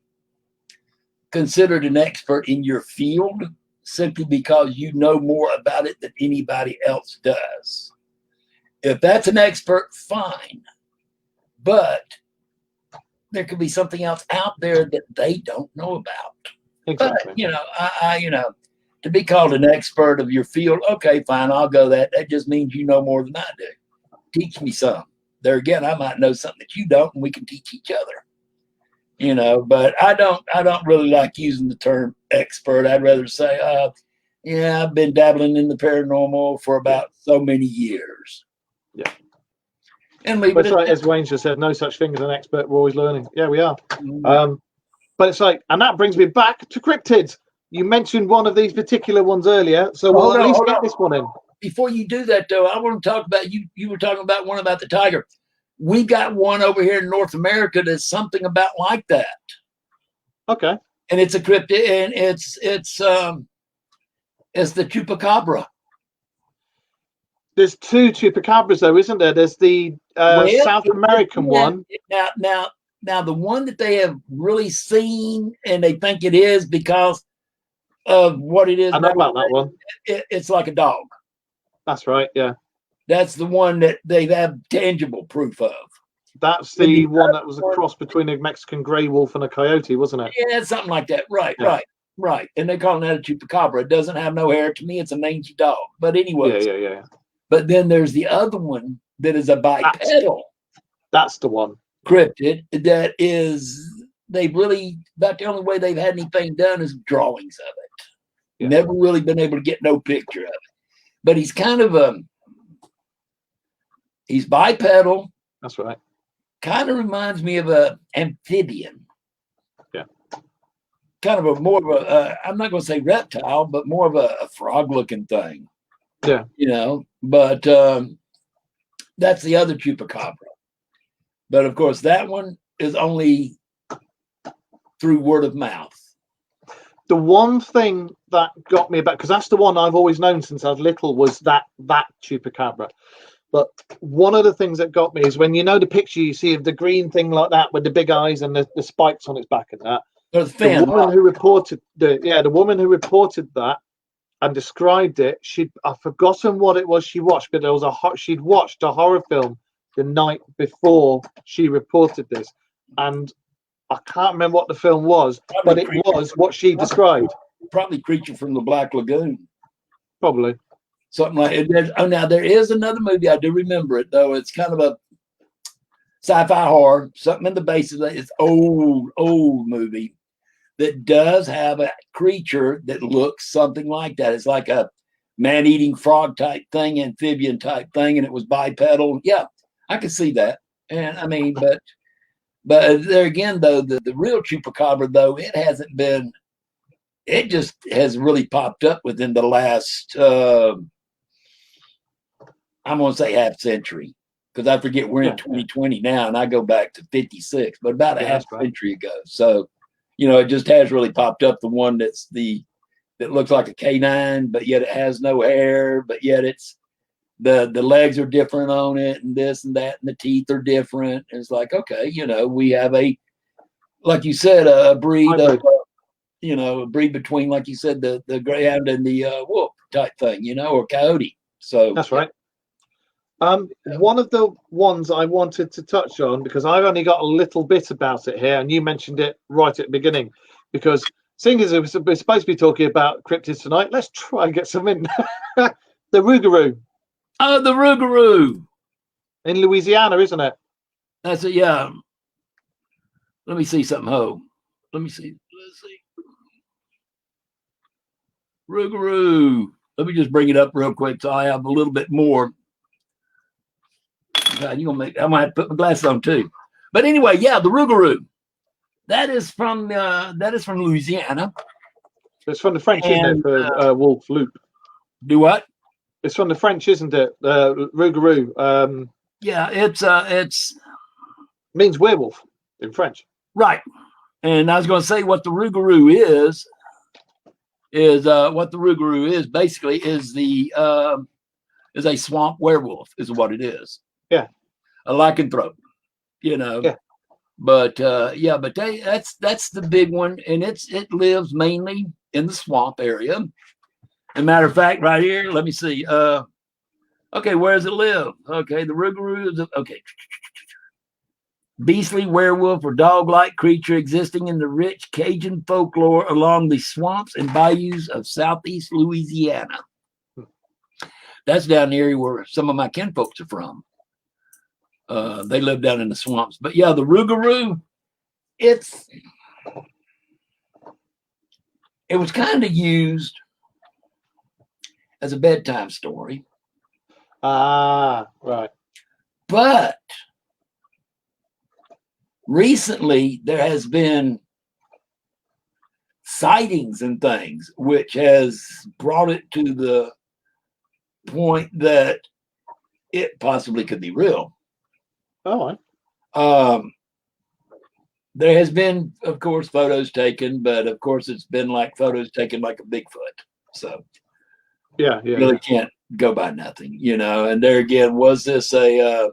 Speaker 2: considered an expert in your field simply because you know more about it than anybody else does. If that's an expert, fine. But there could be something else out there that they don't know about.
Speaker 1: Exactly.
Speaker 2: But, you know, I to be called an expert of your field, okay, fine, I'll go that. That just means you know more than I do. Teach me some. There again, I might know something that you don't, and we can teach each other. You know, but I don't really like using the term expert. I'd rather say, I've been dabbling in the paranormal for about so many years.
Speaker 1: Yeah.
Speaker 2: And
Speaker 1: but right, as Wayne just said, no such thing as an expert. We're always learning. Yeah, we are. But it's like, and that brings me back to cryptids. You mentioned one of these particular ones earlier, so we'll at least get this one in.
Speaker 2: Before you do that, though, I want to talk about you were talking about one about the tiger. We got one over here in North America that's something about like that.
Speaker 1: Okay.
Speaker 2: And it's a cryptid, and it's the chupacabra.
Speaker 1: There's two chupacabras, though, isn't there? There's the South American one.
Speaker 2: Now, the one that they have really seen and they think it is because of what it is.
Speaker 1: I know about that one.
Speaker 2: It's like a dog.
Speaker 1: That's right, yeah. That's
Speaker 2: the one that they have tangible proof of.
Speaker 1: That's the one that was a cross between a Mexican gray wolf and a coyote, wasn't it?
Speaker 2: Yeah, something like that. Right. And they call that a chupacabra. It doesn't have no hair. To me, it's a mangy dog. But anyway.
Speaker 1: Yeah.
Speaker 2: But then there's the other one that is a bipedal.
Speaker 1: That's the one.
Speaker 2: Cryptid that is, about the only way they've had anything done is drawings of it. Yeah. Never really been able to get no picture of it. But he's kind of he's bipedal.
Speaker 1: That's right.
Speaker 2: Kind of reminds me of an amphibian.
Speaker 1: Yeah.
Speaker 2: Kind of more of a, I'm not going to say reptile, but more of a frog-looking thing.
Speaker 1: Yeah.
Speaker 2: You know, but that's the other chupacabra. But of course, that one is only through word of mouth.
Speaker 1: The one thing that got me about, because that's the one I've always known since I was little, was that chupacabra. But one of the things that got me is when you know the picture you see of the green thing like that with the big eyes and the spikes on its back and that.
Speaker 2: There's a fan.
Speaker 1: The woman who reported the woman who reported that and described it, I've forgotten what it was she watched, but there was she'd watched a horror film the night before she reported this, and I can't remember what the film was, but it was what she described.
Speaker 2: Probably Creature from the Black Lagoon.
Speaker 1: Probably.
Speaker 2: Something like it. Oh, now there is another movie. I do remember it, though. It's kind of a sci-fi horror, something in the base of it. It's old movie that does have a creature that looks something like that. It's like a man-eating frog type thing, amphibian type thing, and it was bipedal. Yeah, I could see that. And I mean, but there again, though, the real chupacabra, though, it just has really popped up within the last, I'm going to say half century, because I forget we're in 2020 now, and I go back to 56, but about a half century ago. So, it just has really popped up. The one that looks like a canine, but yet it has no hair, but yet it's the legs are different on it, and this and that, and the teeth are different. And it's like, okay, we have like you said, a breed of, a breed between, like you said, the greyhound and the wolf type thing, or coyote. So
Speaker 1: that's right. One of the ones I wanted to touch on, because I've only got a little bit about it here, and you mentioned it right at the beginning, because seeing as we're supposed to be talking about cryptids tonight, let's try and get some in. The Rougarou.
Speaker 2: Oh, the Rougarou.
Speaker 1: In Louisiana, isn't it?
Speaker 2: That's it, yeah. Let me see something, Let's see. Rougarou. Let me just bring it up real quick so I have a little bit more. God, I might have to put my glasses on too. But anyway, yeah, the Rougarou. That is from Louisiana.
Speaker 1: It's from the French, isn't it? For wolf loup.
Speaker 2: Do what?
Speaker 1: It's from the French, isn't it? Rougarou.
Speaker 2: Yeah, it's
Speaker 1: means werewolf in French.
Speaker 2: Right. And I was going to say what the Rougarou is basically is a swamp werewolf is what it is.
Speaker 1: Yeah.
Speaker 2: A lycanthrope, Yeah. But that's the big one, and it lives mainly in the swamp area. As a matter of fact, right here, let me see. Okay, where does it live? Okay, the Rougarou is okay. Beastly werewolf or dog-like creature existing in the rich Cajun folklore along the swamps and bayous of southeast Louisiana. That's down the area where some of my kinfolks are from. They live down in the swamps. But yeah, the Rougarou, it was kind of used as a bedtime story.
Speaker 1: Ah, right.
Speaker 2: But recently there has been sightings and things which has brought it to the point that it possibly could be real.
Speaker 1: Oh,
Speaker 2: there has been, of course, photos taken, but of course it's been like photos taken like a Bigfoot. So
Speaker 1: yeah,
Speaker 2: really can't go by nothing, And there again, was this a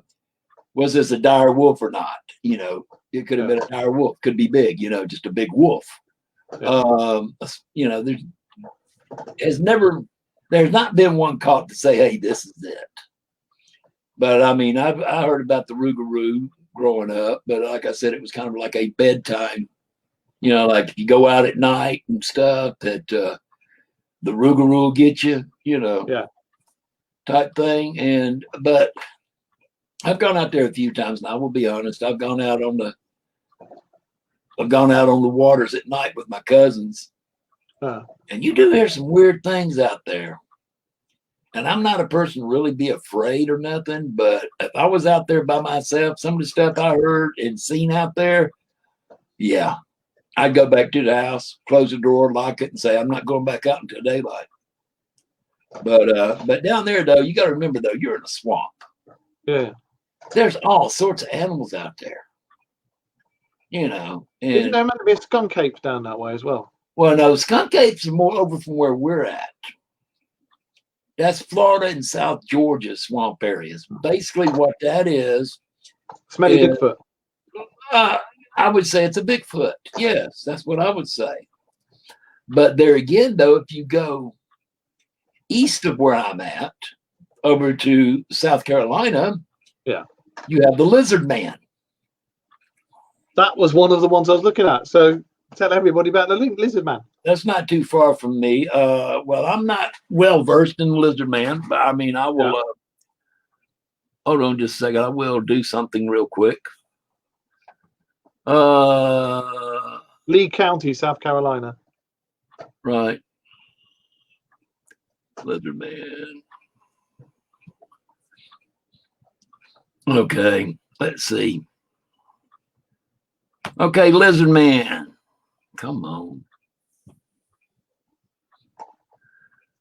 Speaker 2: dire wolf or not? It could have been a dire wolf, could be big, just a big wolf. Yeah. There's not been one caught to say, hey, this is it. But I mean, I heard about the Rougarou growing up, but like I said, it was kind of like a bedtime, like if you go out at night and stuff, that the Rougarou will get you, type thing. But I've gone out there a few times now. I will be honest. I've gone out on the waters at night with my cousins, and you do hear some weird things out there. And I'm not a person to really be afraid or nothing, but if I was out there by myself, some of the stuff I heard and seen out there, yeah, I'd go back to the house, close the door, lock it, and say, I'm not going back out until daylight. But down there, though, you got to remember, though, you're in a swamp.
Speaker 1: Yeah.
Speaker 2: There's all sorts of animals out there. And
Speaker 1: isn't there meant to be a skunk ape down that way as well?
Speaker 2: Well, no, skunk apes are more over from where we're at. That's Florida and South Georgia swamp areas. Basically, what that is,
Speaker 1: Smelly
Speaker 2: Yeah.
Speaker 1: Bigfoot.
Speaker 2: I would say it's a Bigfoot. Yes, that's what I would say. But there again, though, if you go east of where I'm at, over to South Carolina,
Speaker 1: Yeah.
Speaker 2: you have the lizard man.
Speaker 1: That was one of the ones I was looking at. So tell everybody about the lizard man.
Speaker 2: That's not too far from me. Well, I'm not well versed in the lizard man, but I mean, I will.
Speaker 1: Yeah.
Speaker 2: Hold on just a second. I will do something real quick.
Speaker 1: Lee County, South Carolina.
Speaker 2: Right. Lizard man. Okay, let's see. Okay, lizard man. Come on.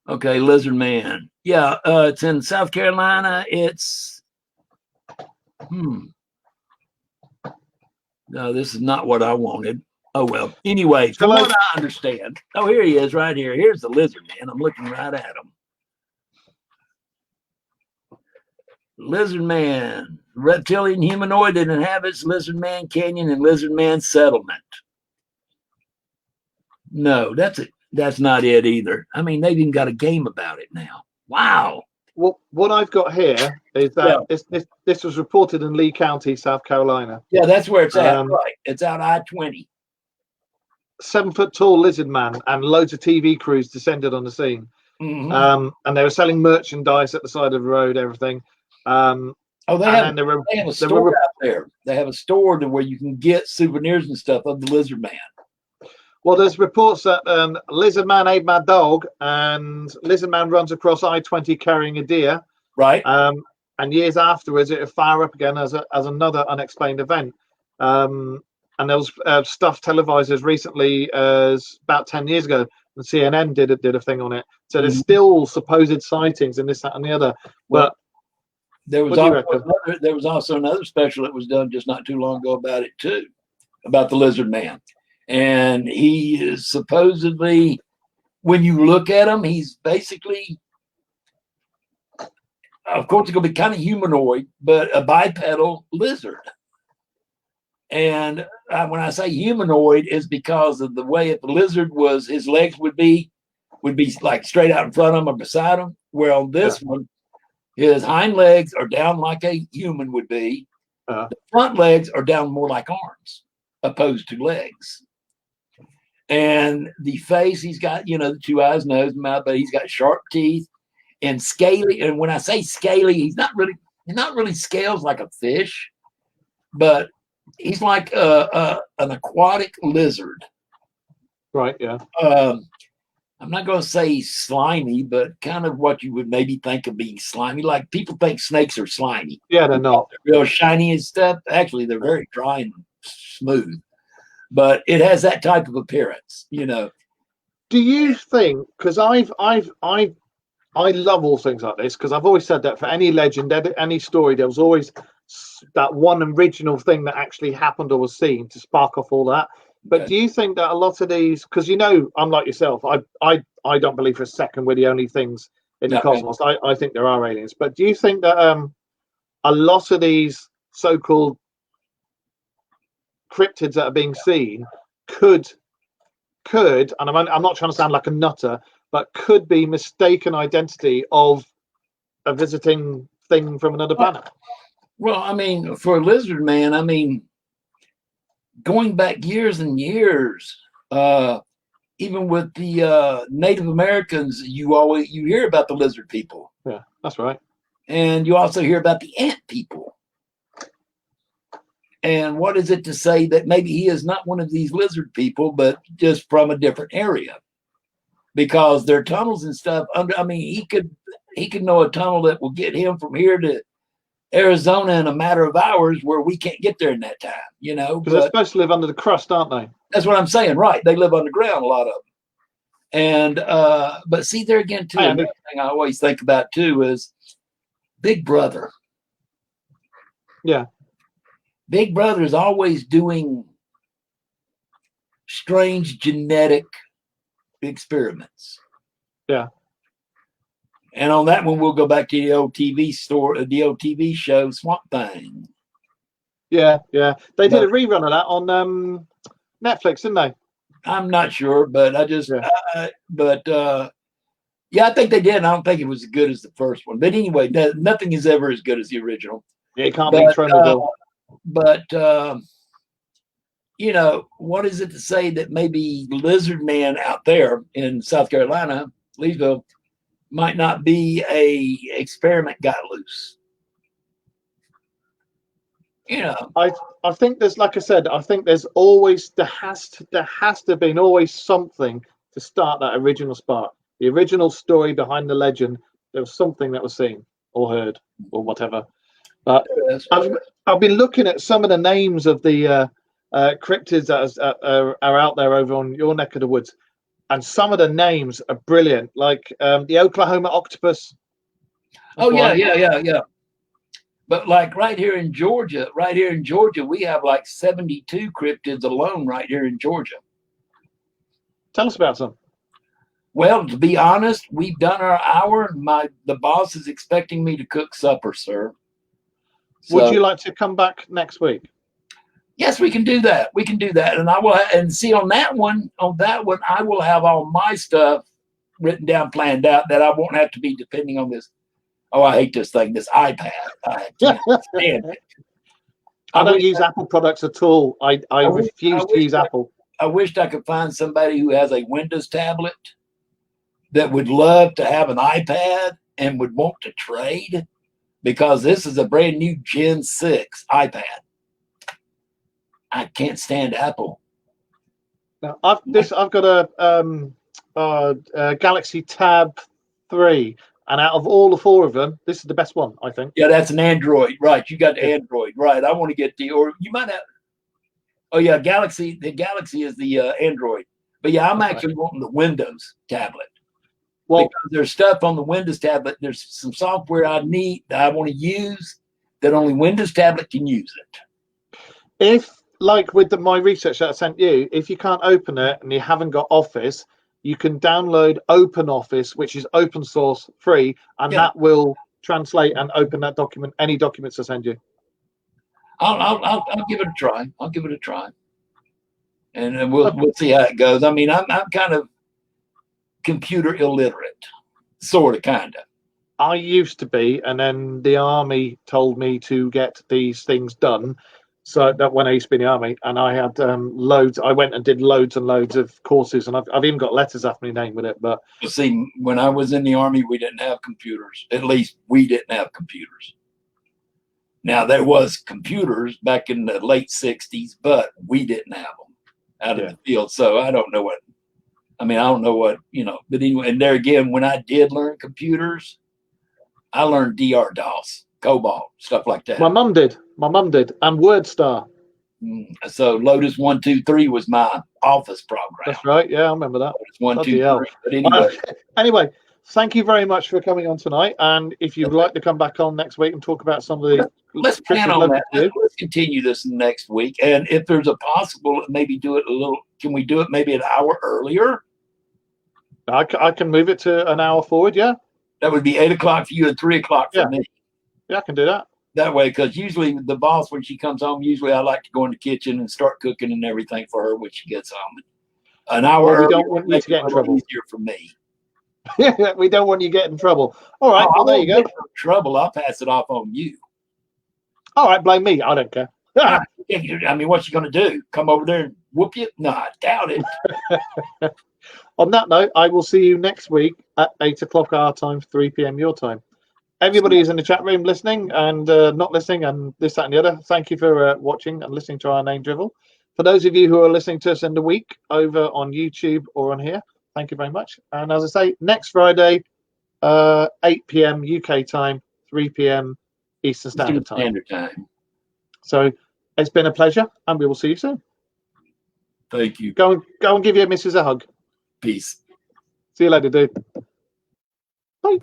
Speaker 2: Okay, lizard man. Yeah, it's in South Carolina. It's no, this is not what I wanted. Oh well. Anyway, from what I understand. Oh, here he is, right here. Here's the lizard man. I'm looking right at him. Lizard man, reptilian humanoid that inhabits Lizard Man Canyon and Lizard Man Settlement. No, that's it. That's not it either. I mean, they've even got a game about it now. Wow.
Speaker 1: Well, what I've got here is that this was reported in Lee County, South Carolina.
Speaker 2: Yeah, that's where it's at. Right. It's out I-20.
Speaker 1: 7-foot tall lizard man and loads of TV crews descended on the scene.
Speaker 2: Mm-hmm.
Speaker 1: And they were selling merchandise at the side of the road, everything.
Speaker 2: They have a store out there. They have a store where you can get souvenirs and stuff of the lizard man.
Speaker 1: Well, there's reports that lizard man ate my dog, and lizard man runs across I-20 carrying a deer.
Speaker 2: Right.
Speaker 1: And years afterwards, it would fire up again as another unexplained event. And there was stuff televised as recently as about 10 years ago. And CNN did a thing on it. So there's still supposed sightings and this, that, and the other. But
Speaker 2: there was also another special that was done just not too long ago about it too, about the lizard man. And he is supposedly, when you look at him, he's basically, of course, it's going to be kind of humanoid, but a bipedal lizard. And when I say humanoid, is because of the way the lizard was, his legs would be like straight out in front of him or beside him. Where on this one, his hind legs are down like a human would be. The front legs are down more like arms, opposed to legs. And the face, he's got, the 2 eyes, nose, mouth, but he's got sharp teeth and scaly. And when I say scaly, he's not really scales like a fish, but he's like an aquatic lizard.
Speaker 1: Right, yeah.
Speaker 2: I'm not going to say slimy, but kind of what you would maybe think of being slimy. Like people think snakes are slimy.
Speaker 1: Yeah, they're not.
Speaker 2: They're real shiny and stuff. Actually, they're very dry and smooth. But it has that type of appearance, Do
Speaker 1: you think? Because I love all things like this, because I've always said that for any legend, any story, there was always that one original thing that actually happened or was seen to spark off all that. But do you think that a lot of these, because unlike yourself, I don't believe for a second we're the only things in the cosmos. I think there are aliens. But do you think that a lot of these so-called cryptids that are being seen could, and I'm not trying to sound like a nutter, but could be mistaken identity of a visiting thing from another planet?
Speaker 2: Well, I mean, for a lizard man, I mean, going back years and years, even with the Native Americans, you hear about the lizard people.
Speaker 1: Yeah, that's right.
Speaker 2: And you also hear about the ant people. And what is it to say that maybe he is not one of these lizard people, but just from a different area? Because their tunnels and stuff he could know a tunnel that will get him from here to Arizona in a matter of hours, where we can't get there in that time,
Speaker 1: Because they're supposed to live under the crust, aren't they?
Speaker 2: That's what I'm saying, right? They live underground, a lot of them. And but see, there again too, another thing I always think about too is Big Brother.
Speaker 1: Yeah.
Speaker 2: Big Brother is always doing strange genetic experiments.
Speaker 1: Yeah.
Speaker 2: And on that one, we'll go back to the old the old TV show Swamp Thing.
Speaker 1: Yeah. They did a rerun of that on Netflix, didn't they?
Speaker 2: I'm not sure, but I just, yeah, I think they did. I don't think it was as good as the first one. But anyway, nothing is ever as good as the original.
Speaker 1: Yeah, you can't beat Tromaville.
Speaker 2: But you know, what is it to say that maybe Lizard Man out there in South Carolina, Leesville, might not be a experiment got loose? You know,
Speaker 1: I think there's, like I said, I think there has to have been always something to start that original spark. The original story behind the legend, there was something that was seen or heard or whatever. But I've been looking at some of the names of the cryptids that are out there over on your neck of the woods, and some of the names are brilliant, like the Oklahoma octopus.
Speaker 2: Oh yeah. But like right here in Georgia, we have like 72 cryptids alone right here in Georgia.
Speaker 1: Tell us about some.
Speaker 2: Well, to be honest, we've done our hour. The boss is expecting me to cook supper, sir. So,
Speaker 1: would you like to come back next week?
Speaker 2: Yes, we can do that. We can do that. And I will see on that one, I will have all my stuff written down, planned out, that I won't have to be depending on this. Oh, I hate this thing, this iPad. I can't stand it.
Speaker 1: I don't use Apple products at all. I refuse to use Apple.
Speaker 2: I wished I could find somebody who has a Windows tablet that would love to have an iPad and would want to trade, because this is a brand new Gen 6 iPad. I can't stand Apple.
Speaker 1: Now, I've got a Galaxy Tab 3, and out of all the four of them, this is the best one, I think.
Speaker 2: Yeah, that's an Android, right? You got the Android, right? I want to get or you might have. Oh yeah, Galaxy. The Galaxy is the Android, but yeah, I'm actually wanting the Windows tablet. Well, because there's stuff on the Windows tablet. There's some software I need that I want to use that only Windows tablet can use it.
Speaker 1: If, like with my research that I sent you, if you can't open it and you haven't got Office, you can download OpenOffice, which is open source, free, and that will translate and open that document, any documents I send you.
Speaker 2: I'll give it a try. I'll give it a try, and we'll see how it goes. I mean, I'm kind of computer illiterate, sort of, kind of.
Speaker 1: I used to be, and then the army told me to get these things done. So that when I used to be in the army, and I had loads, I went and did loads and loads of courses, and I've even got letters after my name with it. But
Speaker 2: see, when I was in the army, we didn't have computers. At least we didn't have computers. Now there was computers back in the late '60s, but we didn't have them out in the field. So I don't know what. I mean, I don't know what, you know, but anyway, and there again, when I did learn computers, I learned DR-DOS, COBOL, stuff like that.
Speaker 1: My mum did, and WordStar.
Speaker 2: So Lotus 1-2-3 was my office program.
Speaker 1: That's right. Yeah, I remember that.
Speaker 2: Lotus 1-2-3. But
Speaker 1: anyway, thank you very much for coming on tonight. And if you'd like to come back on next week and talk about some of the,
Speaker 2: let's plan on that. Let's continue this next week. And if there's a possible, maybe do it a little. Can we do it maybe an hour earlier?
Speaker 1: I can move it to an hour forward. Yeah.
Speaker 2: That would be 8 o'clock for you and 3 o'clock for me.
Speaker 1: Yeah, I can do that.
Speaker 2: That way, because usually the boss, when she comes home, usually I like to go in the kitchen and start cooking and everything for her when she gets home. An hour earlier,
Speaker 1: we don't want you to get in trouble.
Speaker 2: Easier for me.
Speaker 1: We don't want you to get in trouble. All right, well, there you go.
Speaker 2: Trouble, I'll pass it off on you.
Speaker 1: All right, blame me. I don't care.
Speaker 2: I mean, what's you going to do? Come over there and whoop you? No, I doubt it.
Speaker 1: On that note, I will see you next week at 8 o'clock our time, 3 p.m. your time. Everybody who's in the chat room listening and not listening and this, that, and the other, thank you for watching and listening to our name drivel. For those of you who are listening to us in the week over on YouTube or on here, thank you very much. And as I say, next Friday, 8 p.m. UK time, 3 p.m. Eastern Standard Time. So it's been a pleasure, and we will see you soon.
Speaker 2: Thank you.
Speaker 1: Go and give your missus a hug.
Speaker 2: Peace.
Speaker 1: See you later, dude. Bye.